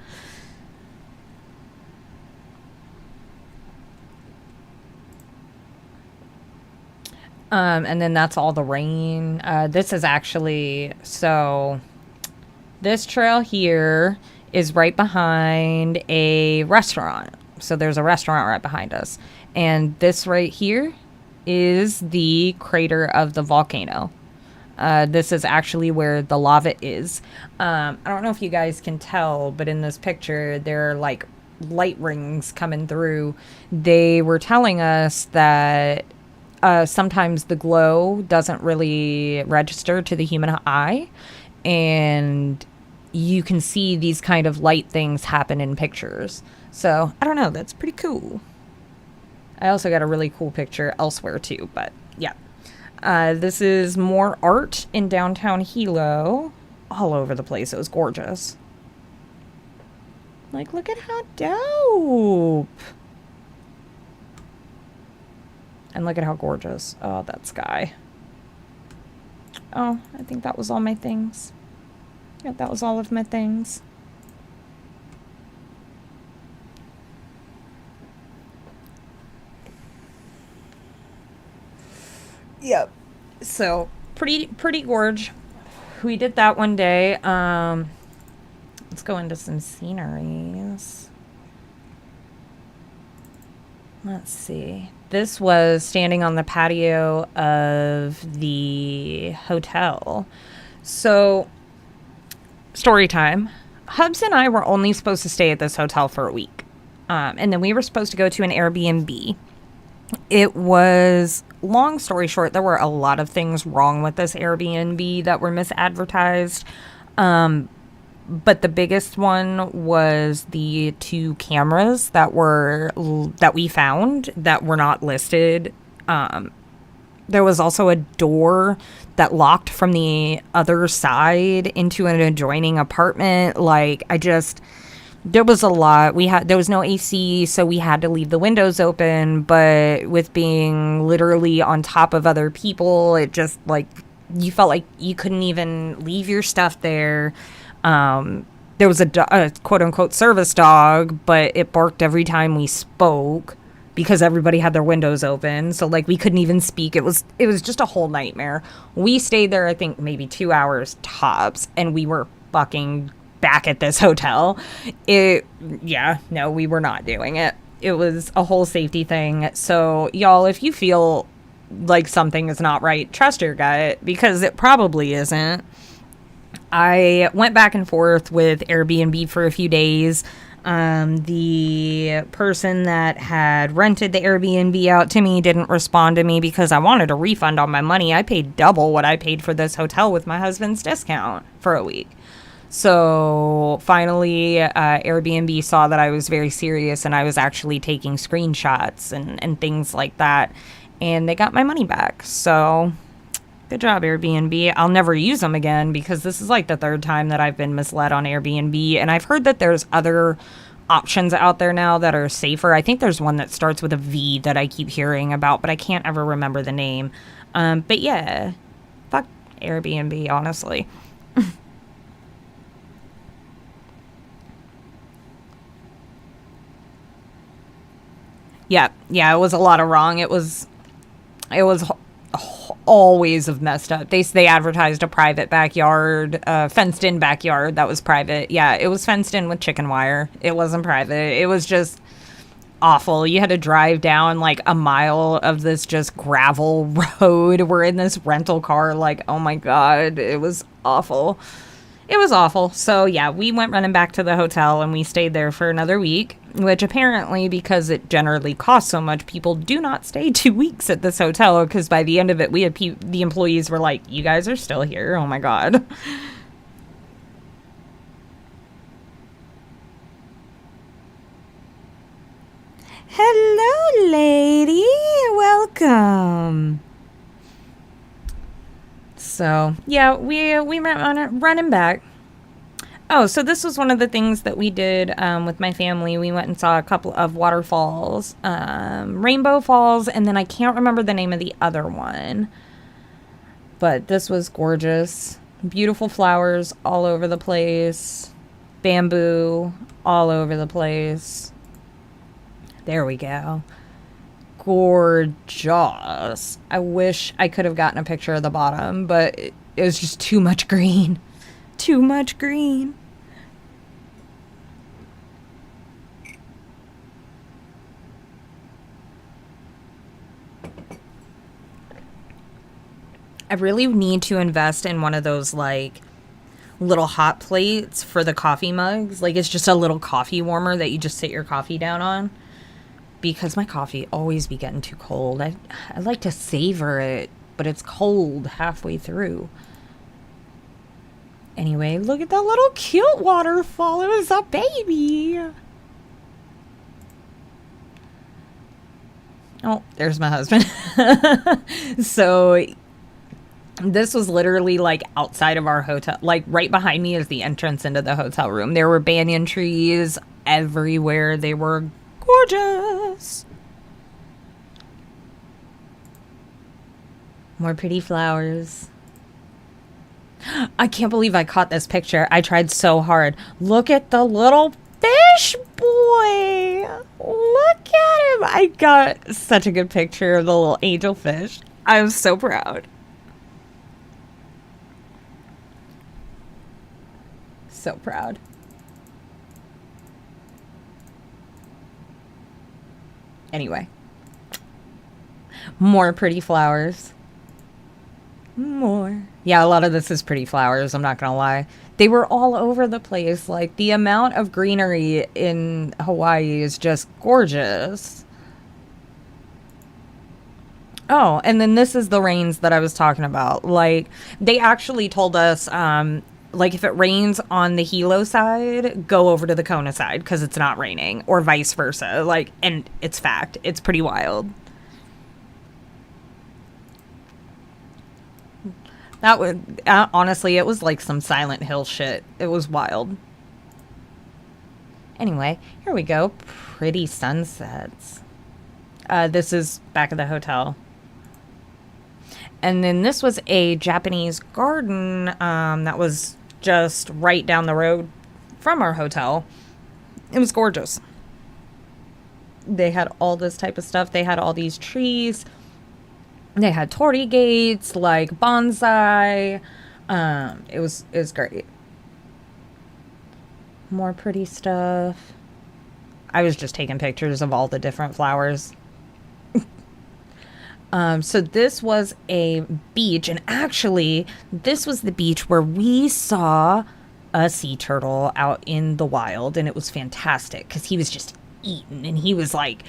S1: And then that's all the rain. This is actually... So, this trail here is right behind a restaurant. So there's a restaurant right behind us. And this right here is the crater of the volcano. This is actually where the lava is. I don't know if you guys can tell, but in this picture, there are like light rings coming through. They were telling us that sometimes the glow doesn't really register to the human eye. And you can see these kind of light things happen in pictures. So, I don't know, that's pretty cool. I also got a really cool picture elsewhere too, but yeah. This is more art in downtown Hilo. All over the place, it was gorgeous. Like, look at how dope! And look at how gorgeous. Oh, that sky. Oh, I think that was all my things. Yeah, that was all of my things. Yep. So, pretty gorge. We did that one day. Let's go into some sceneries. Let's see. This was standing on the patio of the hotel. So, story time. Hubs and I were only supposed to stay at this hotel for a week. And then we were supposed to go to an Airbnb. It was, long story short, there were a lot of things wrong with this Airbnb that were misadvertised. But the biggest one was the 2 cameras that we found that were not listed. There was also a door that locked from the other side into an adjoining apartment. There was a lot. There was no AC, so we had to leave the windows open, but with being literally on top of other people, it just, you felt like you couldn't even leave your stuff there. There was a quote-unquote service dog, but it barked every time we spoke because everybody had their windows open, so, we couldn't even speak. It was just a whole nightmare. We stayed there, I think, maybe 2 hours tops, and we were fucking back at this hotel. We were not doing it. It was a whole safety thing. So, y'all, if you feel like something is not right, trust your gut, because it probably isn't. I went back and forth with Airbnb for a few days. The person that had rented the Airbnb out to me didn't respond to me because I wanted a refund on my money. I paid double what I paid for this hotel with my husband's discount for a week. So finally, Airbnb saw that I was very serious and I was actually taking screenshots and things like that. And they got my money back. So good job, Airbnb. I'll never use them again because this is like the third time that I've been misled on Airbnb. And I've heard that there's other options out there now that are safer. I think there's one that starts with a V that I keep hearing about, but I can't ever remember the name. But yeah, fuck Airbnb, honestly. Yeah, it was a lot of wrong. It was always of messed up. They advertised a private backyard, fenced in backyard that was private. Yeah, it was fenced in with chicken wire. It wasn't private. It was just awful. You had to drive down like a mile of this just gravel road. We're in this rental car. Like, oh my God, it was awful. It was awful. So, yeah, we went running back to the hotel and we stayed there for another week, which apparently, because it generally costs so much, people do not stay 2 weeks at this hotel because by the end of it, we had the employees were like, you guys are still here. Oh my God. Hello, lady. Welcome. So, yeah, we went on it, running back. Oh, so this was one of the things that we did with my family. We went and saw a couple of waterfalls, Rainbow Falls, and then I can't remember the name of the other one. But this was gorgeous. Beautiful flowers all over the place. Bamboo all over the place. There we go. Gorgeous. I wish I could have gotten a picture of the bottom, but it was just too much green. Too much green. I really need to invest in one of those like little hot plates for the coffee mugs. Like it's just a little coffee warmer that you just sit your coffee down on. Because my coffee always be getting too cold. I like to savor it, but it's cold halfway through. Anyway, look at that little cute waterfall. It was a baby. Oh, there's my husband. So this was literally like outside of our hotel. Like right behind me is the entrance into the hotel room. There were banyan trees everywhere. They were gorgeous. More pretty flowers. I can't believe I caught this picture. I tried so hard. Look at the little fish boy. Look at him. I got such a good picture of the little angel fish. I was so proud. So proud. Anyway. More pretty flowers. More. Yeah, a lot of this is pretty flowers, I'm not gonna lie. They were all over the place. Like, the amount of greenery in Hawaii is just gorgeous. Oh, and then this is the rains that I was talking about. Like, they actually told us, like, if it rains on the Hilo side, go over to the Kona side, because it's not raining, or vice versa. Like, and it's fact. It's pretty wild. That would honestly, it was like some Silent Hill shit. It was wild. Anyway, here we go. Pretty sunsets. This is back at the hotel. And then this was a Japanese garden that was just right down the road from our hotel. It was gorgeous. They had all this type of stuff. They had all these trees. They had torii gates, like bonsai. It was great. More pretty stuff. I was just taking pictures of all the different flowers. So this was a beach, and actually, this was the beach where we saw a sea turtle out in the wild, and it was fantastic because he was just eating, and he was like,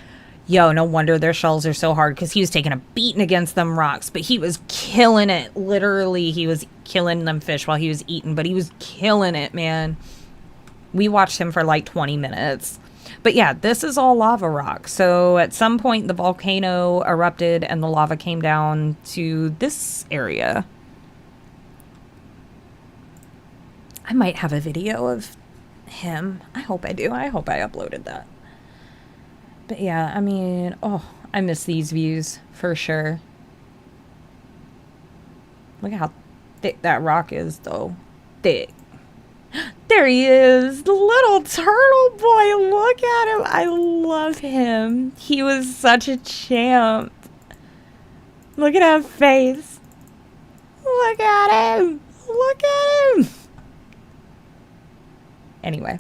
S1: yo, no wonder their shells are so hard because he was taking a beating against them rocks, but he was killing it. Literally, he was killing them fish while he was eating, but he was killing it, man. We watched him for like 20 minutes. But yeah, this is all lava rock. So at some point, the volcano erupted and the lava came down to this area. I might have a video of him. I hope I do. I hope I uploaded that. But yeah, I mean, oh, I miss these views for sure. Look at how thick that rock is, though. Thick. There he is, the little turtle boy. Look at him. I love him. He was such a champ. Look at that face. Look at him. Look at him. Anyway,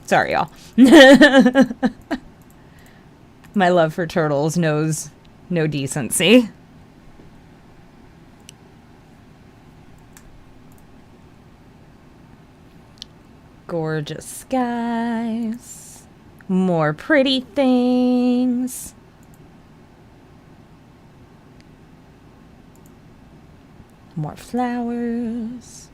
S1: sorry, y'all. My love for turtles knows no decency. Gorgeous skies. More pretty things. More flowers.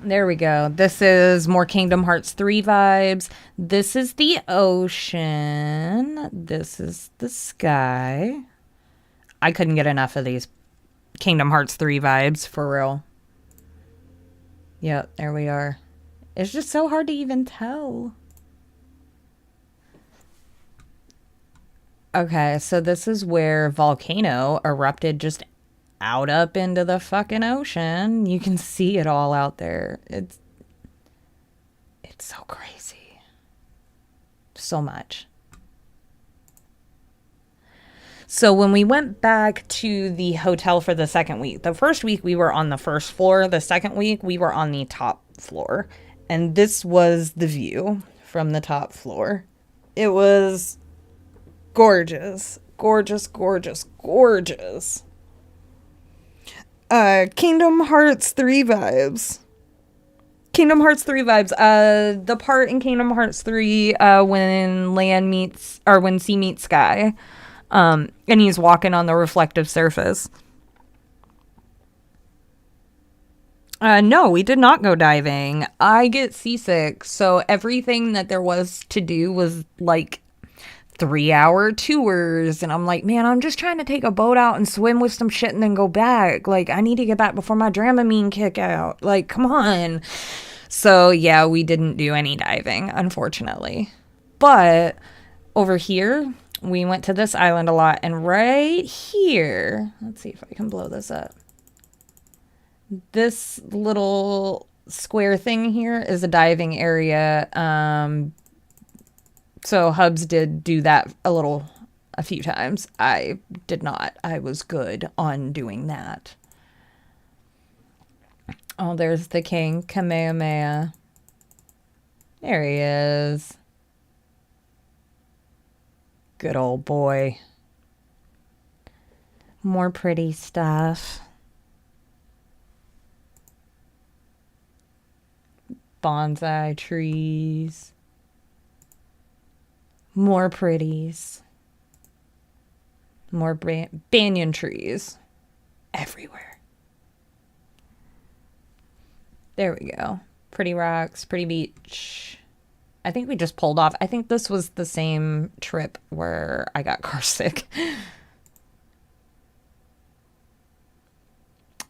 S1: There we go. This is more Kingdom Hearts 3 vibes. This is the ocean. This is the sky. I couldn't get enough of these Kingdom Hearts 3 vibes, for real. Yep, there we are. It's just so hard to even tell. Okay, so this is where Volcano erupted just out up into the fucking ocean. You can see it all out there. It's so crazy. So much. So when we went back to the hotel for the second week, the first week we were on the first floor. The second week we were on the top floor. And this was the view from the top floor. It was gorgeous. Gorgeous, gorgeous, gorgeous. Kingdom Hearts 3 vibes. Kingdom Hearts 3 vibes. The part in Kingdom Hearts 3 when sea meets sky. And he's walking on the reflective surface. No, we did not go diving. I get seasick, so everything that there was to do was like 3-hour tours, and I'm like, man, I'm just trying to take a boat out and swim with some shit and then go back. Like, I need to get back before my Dramamine kick out. Like, come on. So yeah, we didn't do any diving, unfortunately. But over here, we went to this island a lot, and right here, let's see if I can blow this up. This little square thing here is a diving area. So Hubs did do that a few times. I did not. I was good on doing that. Oh, there's the king, Kamehameha. There he is. Good old boy. More pretty stuff. Bonsai trees. More pretties. More banyan trees. Everywhere. There we go. Pretty rocks, pretty beach. I think we just pulled off. I think this was the same trip where I got car sick.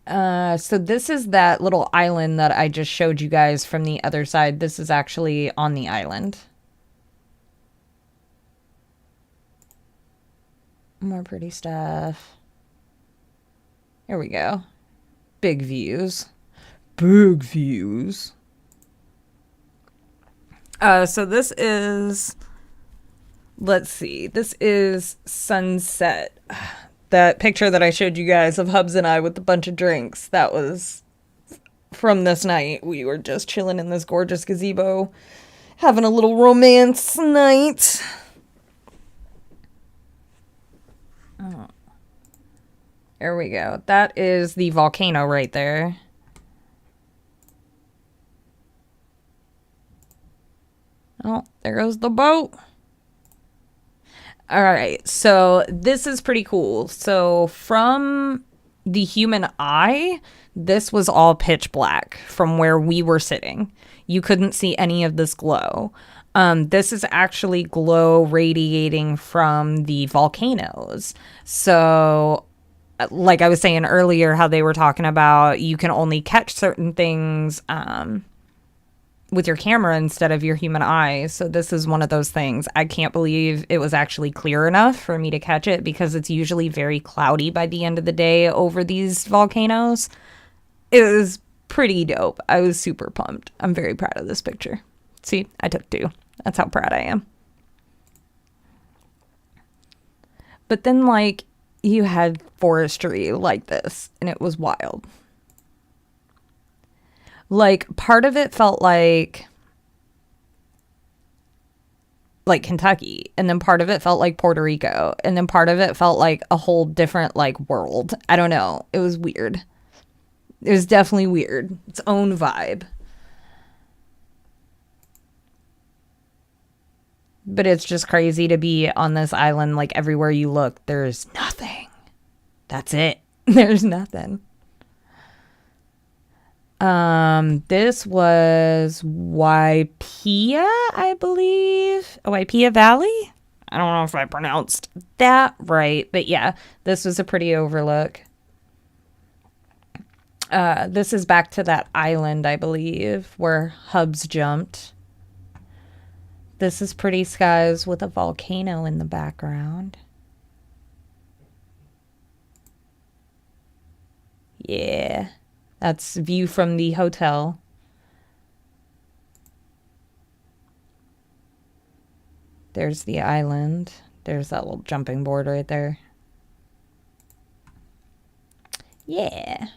S1: So this is that little island that I just showed you guys from the other side. This is actually on the island. More pretty stuff. Here we go. Big views. Big views. So this is, let's see, this is sunset. That picture that I showed you guys of Hubs and I with a bunch of drinks, that was from this night. We were just chilling in this gorgeous gazebo. Having a little romance night. Oh. There we go. That is the volcano right there. Oh, there goes the boat. All right, so this is pretty cool. So from the human eye, this was all pitch black from where we were sitting. You couldn't see any of this glow. This is actually glow radiating from the volcanoes. So, like I was saying earlier, how they were talking about you can only catch certain things with your camera instead of your human eye. So this is one of those things. I can't believe it was actually clear enough for me to catch it because it's usually very cloudy by the end of the day over these volcanoes. It was pretty dope. I was super pumped. I'm very proud of this picture. See, I took 2. That's how proud I am. But then, like, you had forestry like this, and it was wild. Like, part of it felt like Kentucky, and then part of it felt like Puerto Rico, and then part of it felt like a whole different, like, world. I don't know. It was weird. It was definitely weird. Its own vibe. But it's just crazy to be on this island, like, everywhere you look, there's nothing. That's it. There's nothing. This was Waipia, I believe. Waipia Valley? I don't know if I pronounced that right, but yeah, this was a pretty overlook. This is back to that island, I believe, where Hubs jumped. This is pretty skies with a volcano in the background. Yeah. That's view from the hotel. There's the island. There's that little jumping board right there. Yeah.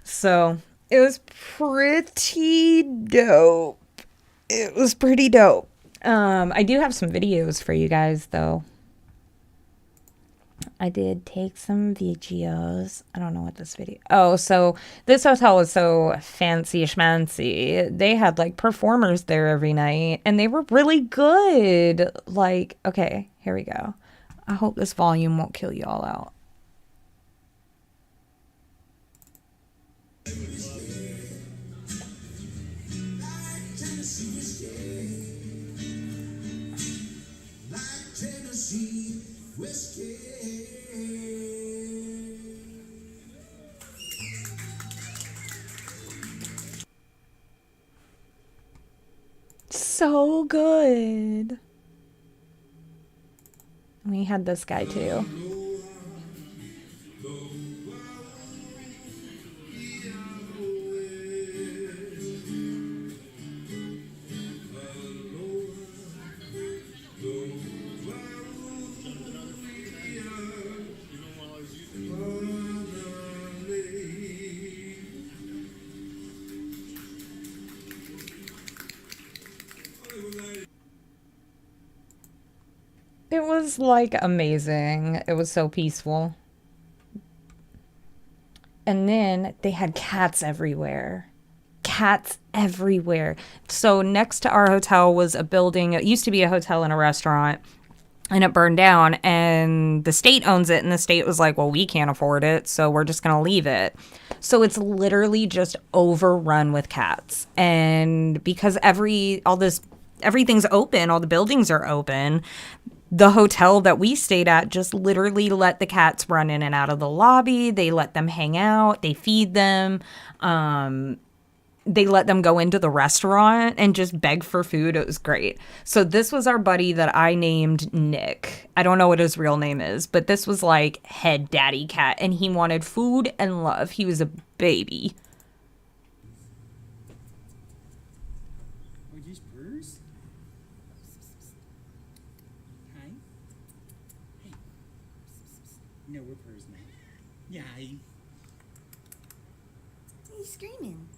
S1: So it was pretty dope. It was pretty dope. I do have some videos for you guys, though. I did take some videos. I don't know what this video. Oh, so this hotel was so fancy schmancy. They had like performers there every night and they were really good. Like, okay, here we go. I hope this volume won't kill you all out. So good. We had this guy too. It was like amazing. It was so peaceful. And then they had cats everywhere. Cats everywhere. So next to our hotel was a building. It used to be a hotel and a restaurant, and it burned down, and the state owns it, and the state was like, well, we can't afford it, so we're just going to leave it. So it's literally just overrun with cats. And because everything's open, all the buildings are open, the hotel that we stayed at just literally let the cats run in and out of the lobby. They let them hang out. They feed them. They let them go into the restaurant and just beg for food. It was great. So this was our buddy that I named Nick. I don't know what his real name is, but this was like head daddy cat, and he wanted food and love. He was a baby.
S2: No, we're purrs now. Yeah.
S3: He's screaming.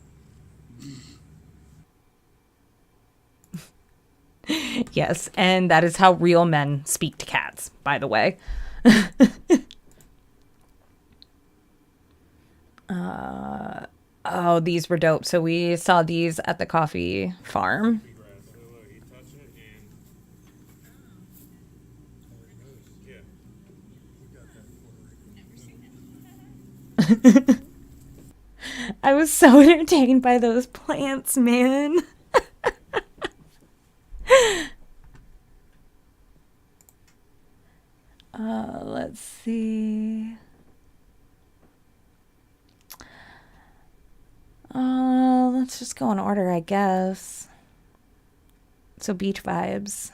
S1: Yes, and that is how real men speak to cats, by the way. Oh, these were dope. So we saw these at the coffee farm.
S3: So look, you touch it and yeah.
S1: I was so entertained by those plants, man. Let's see. Let's just go in order, I guess. So beach vibes.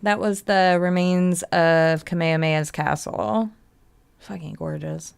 S1: That was the remains of Kamehameha's castle. Fucking gorgeous.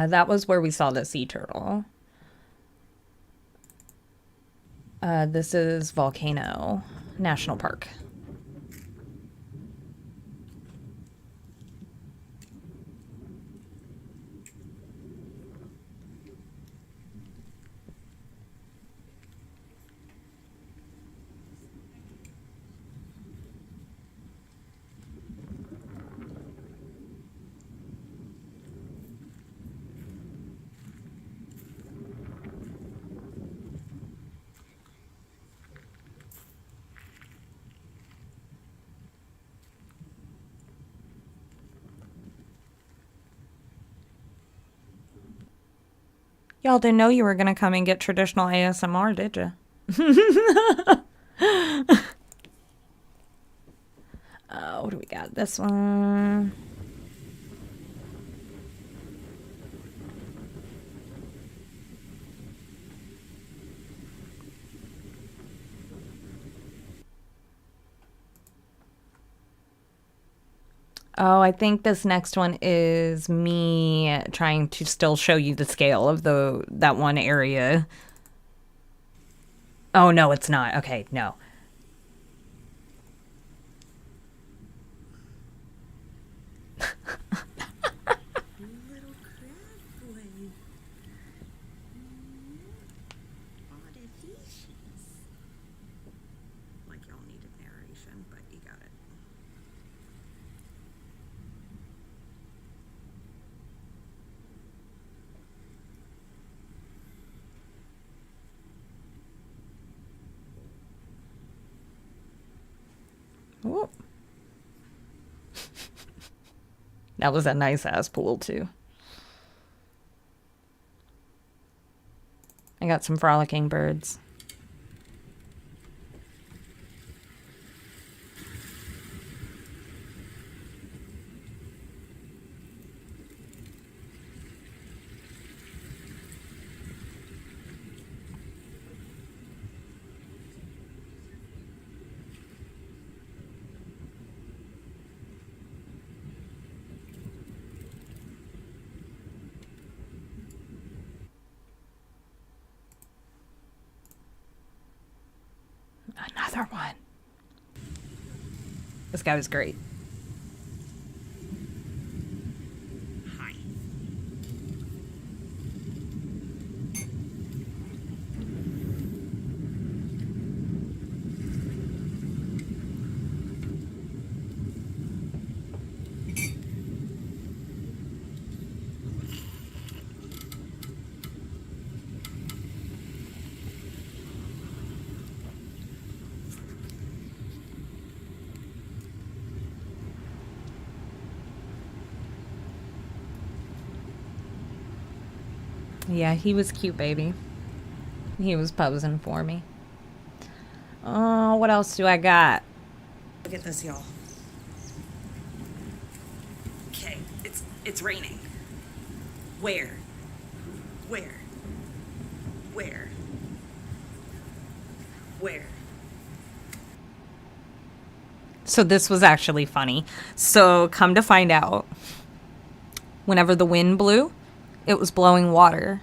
S1: That was where we saw the sea turtle. This is Volcano National Park. Y'all didn't know you were gonna come and get traditional ASMR, did you? What do we got? This one. Oh, I think this next one is me trying to still show you the scale of that one area. Oh no, it's not. Okay, no.
S2: Little crab boy. What a fishies. Like y'all needed narration, but you got it.
S1: Whoop. That was a nice ass pool too. I got some frolicking birds. Another one. This guy was great.
S2: Hi.
S1: Yeah, he was cute, baby. He was posing for me. Oh, what else do I got?
S2: Look at this, y'all. It's raining. Where? Where? Where? Where?
S1: So this was actually funny. So come to find out, whenever the wind blew, it was blowing water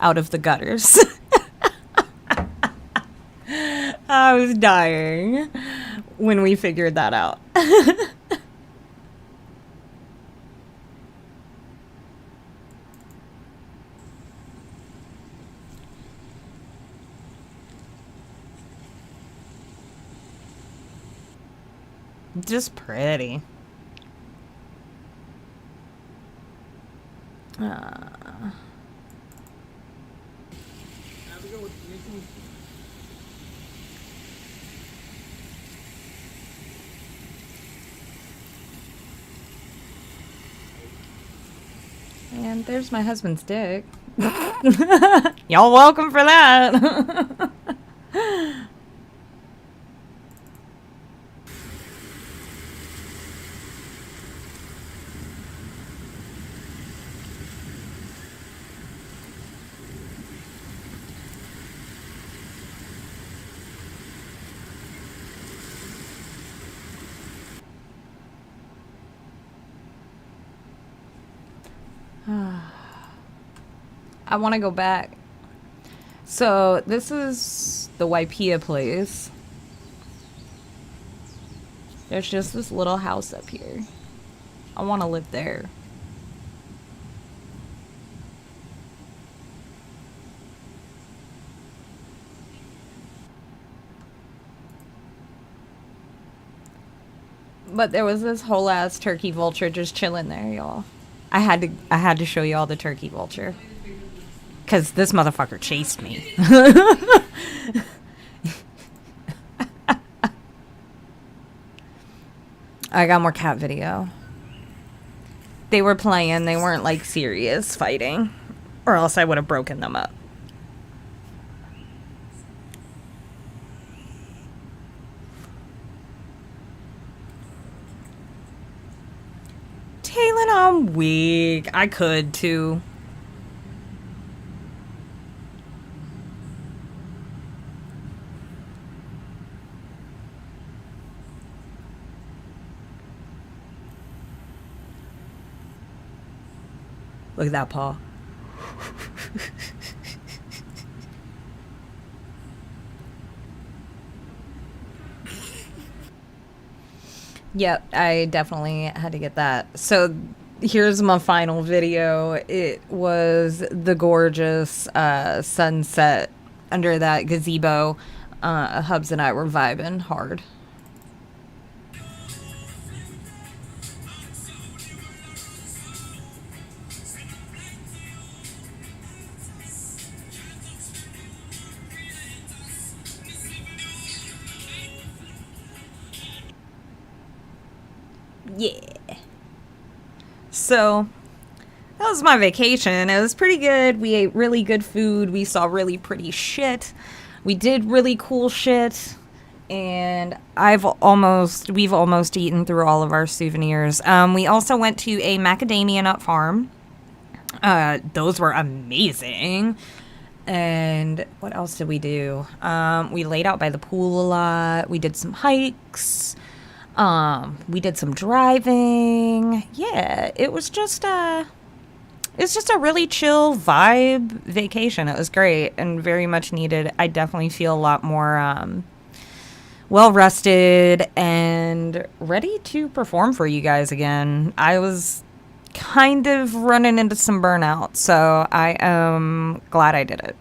S1: out of the gutters. I was dying when we figured that out. Just pretty. And there's my husband's dick. Y'all welcome for that. I want to go back. So this is the Waipia place. There's just this little house up here. I want to live there. But there was this whole ass turkey vulture just chilling there, y'all. I had to show you all the turkey vulture. Cause this motherfucker chased me. I got more cat video. They were playing, they weren't like serious fighting. Or else I would have broken them up. Taylor, I'm weak. I could too. Look at that paw. Yep, I definitely had to get that. So here's my final video. It was the gorgeous sunset under that gazebo. Hubs and I were vibing hard. Yeah. So that was my vacation. It was pretty good. We ate really good food. We saw really pretty shit. We did really cool shit. And we've almost eaten through all of our souvenirs. We also went to a macadamia nut farm. Those were amazing. And what else did we do? We laid out by the pool a lot. We did some hikes. We did some driving. Yeah, it was just it's just a really chill vibe vacation. It was great and very much needed. I definitely feel a lot more well rested and ready to perform for you guys again. I was kind of running into some burnout, so I am glad I did it.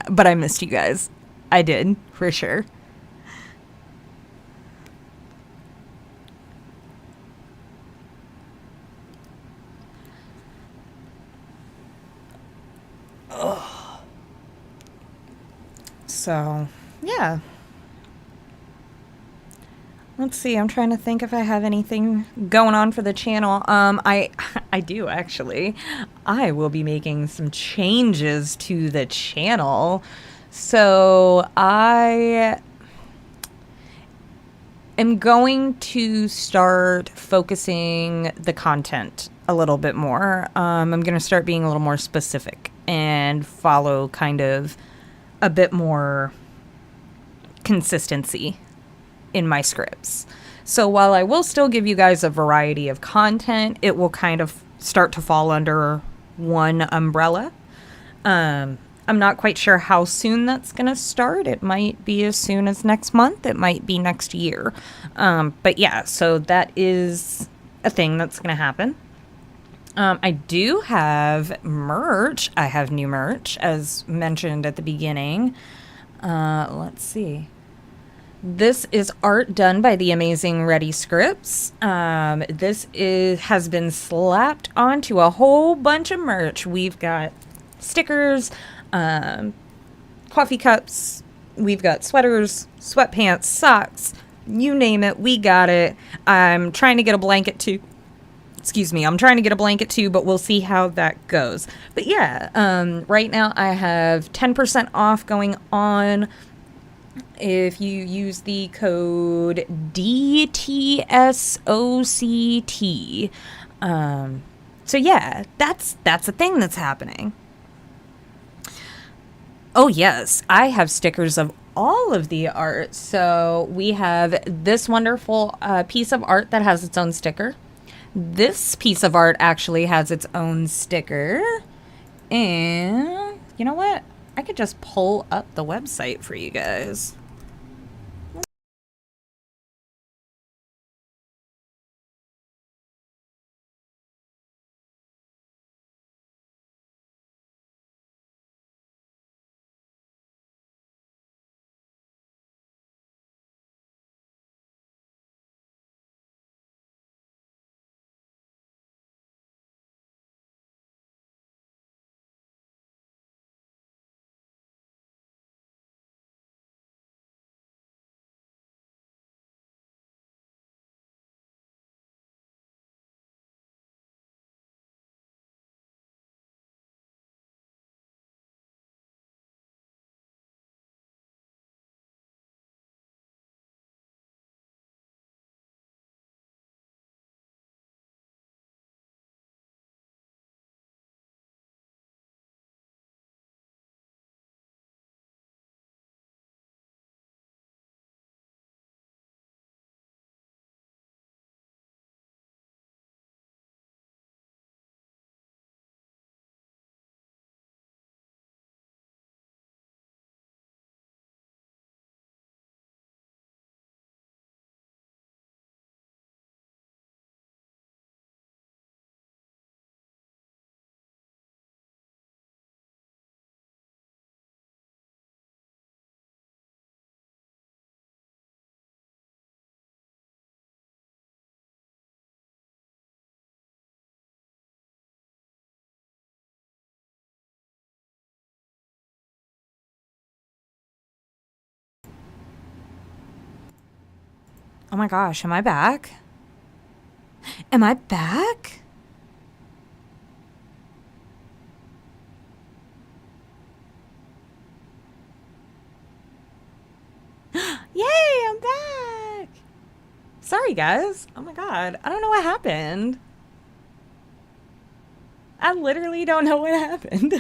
S1: But I missed you guys. I did, for sure. So, yeah. Let's see. I'm trying to think if I have anything going on for the channel. I do actually. I will be making some changes to the channel. So, I am going to start focusing the content a little bit more. I'm going to start being a little more specific and follow kind of a bit more consistency in my scripts. So while I will still give you guys a variety of content, it will kind of start to fall under one umbrella. I'm not quite sure how soon that's going to start. It might be as soon as next month. It might be next year. But yeah, so that is a thing that's going to happen. I do have merch. I have new merch, as mentioned at the beginning. Let's see. This is art done by the amazing Ready Scripts. Has been slapped onto a whole bunch of merch. We've got stickers, coffee cups, we've got sweaters, sweatpants, socks, you name it, we got it. I'm trying to get a blanket too. I'm trying to get a blanket too, but we'll see how that goes. But yeah, right now I have 10% off going on if you use the code DTSOCT. So yeah, that's a thing that's happening. Oh yes, I have stickers of all of the art. So we have this wonderful piece of art that has its own sticker. This piece of art actually has its own sticker. And you know what? I could just pull up the website for you guys. Oh my gosh, am I back? Am I back? Yay, I'm back! Sorry, guys. Oh my god, I don't know what happened. I literally don't know what happened.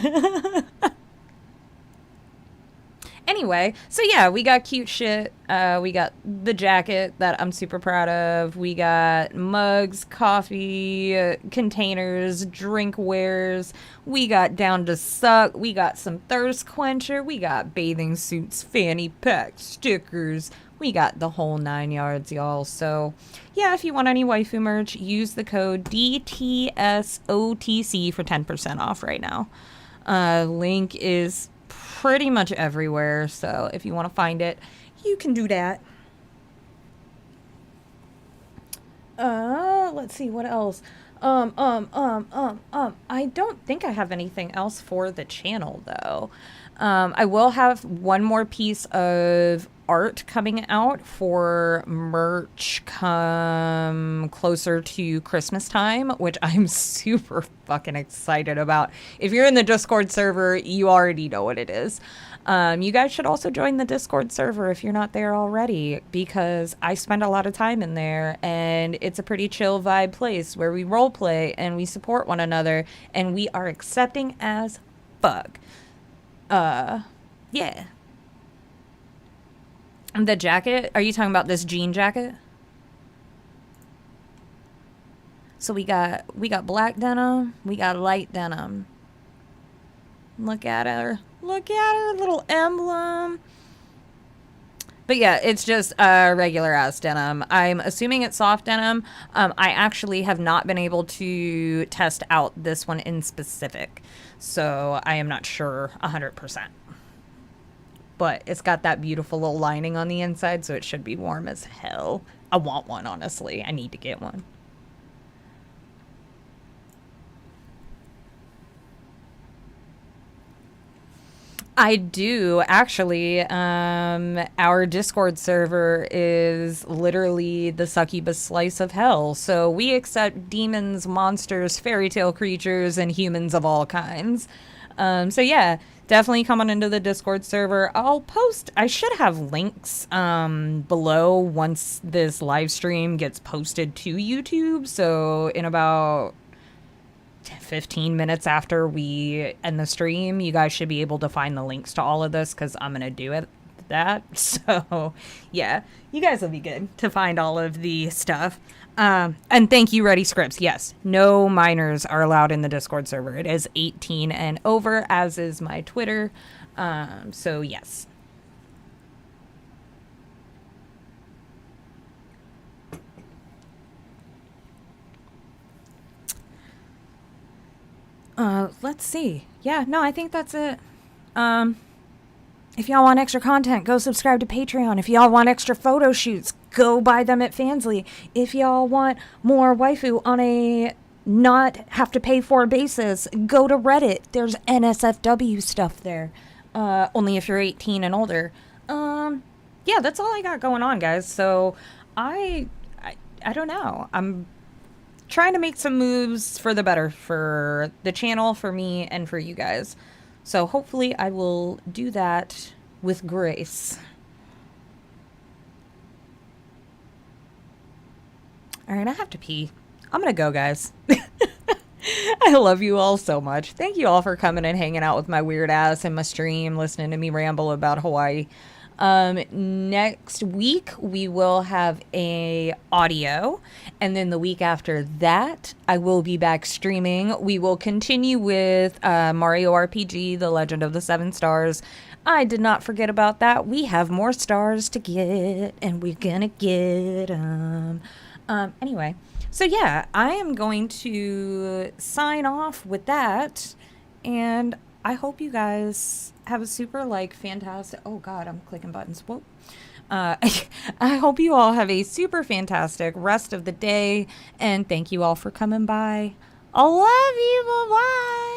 S1: Anyway, so yeah, we got cute shit. We got the jacket that I'm super proud of. We got mugs, coffee, containers, drinkwares. We got down to suck. We got some thirst quencher. We got bathing suits, fanny pack, stickers. We got the whole 9 yards, y'all. So yeah, if you want any waifu merch, use the code DTSOTC for 10% off right now. Link is pretty much everywhere, so if you want to find it, you can do that. Let's see what else. I don't think I have anything else for the channel though. I will have one more piece of art coming out for merch come closer to Christmas time, which I'm super fucking excited about. If you're in the Discord server, you already know what it is. You guys should also join the Discord server if you're not there already, because I spend a lot of time in there, and it's a pretty chill vibe place where we role play and we support one another, and we are accepting as fuck. Yeah. The jacket? Are you talking about this jean jacket? So we got black denim, we got light denim. Look at her. Look at her little emblem. But yeah, it's just regular ass denim. I'm assuming it's soft denim. I actually have not been able to test out this one in specific, so I am not sure 100%. But it's got that beautiful little lining on the inside, so it should be warm as hell. I want one, honestly. I need to get one. I do, actually. Our Discord server is literally the succubus slice of hell. So we accept demons, monsters, fairy tale creatures, and humans of all kinds. So yeah, definitely come on into the Discord server. I should have links below once this live stream gets posted to YouTube. So in about 15 minutes after we end the stream, you guys should be able to find the links to all of this, because I'm gonna do that. So yeah, you guys will be good to find all of the stuff. And thank you, Ready Scripts. Yes, no minors are allowed in the Discord server. It is 18 and over, as is my Twitter. So yes. Let's see. Yeah, no, I think that's it. If y'all want extra content, go subscribe to Patreon. If y'all want extra photo shoots, go buy them at Fansly. If y'all want more waifu on a not have to pay for basis, go to Reddit. There's NSFW stuff there. Only if you're 18 and older. Yeah, that's all I got going on, guys. So I don't know. I'm trying to make some moves for the better for the channel, for me, and for you guys. So hopefully I will do that with grace. All right, I have to pee. I'm gonna go, guys. I love you all so much. Thank you all for coming and hanging out with my weird ass in my stream, listening to me ramble about Hawaii. Next week we will have a audio, and then the week after that I will be back streaming. We will continue with Mario RPG, The Legend of the Seven Stars. I did not forget about that. We have more stars to get, and we're gonna get them. Anyway, so yeah, I am going to sign off with that, and I hope you guys have a super, fantastic... Oh, God, I'm clicking buttons. Whoa. I hope you all have a super fantastic rest of the day, and thank you all for coming by. I love you. Bye-bye.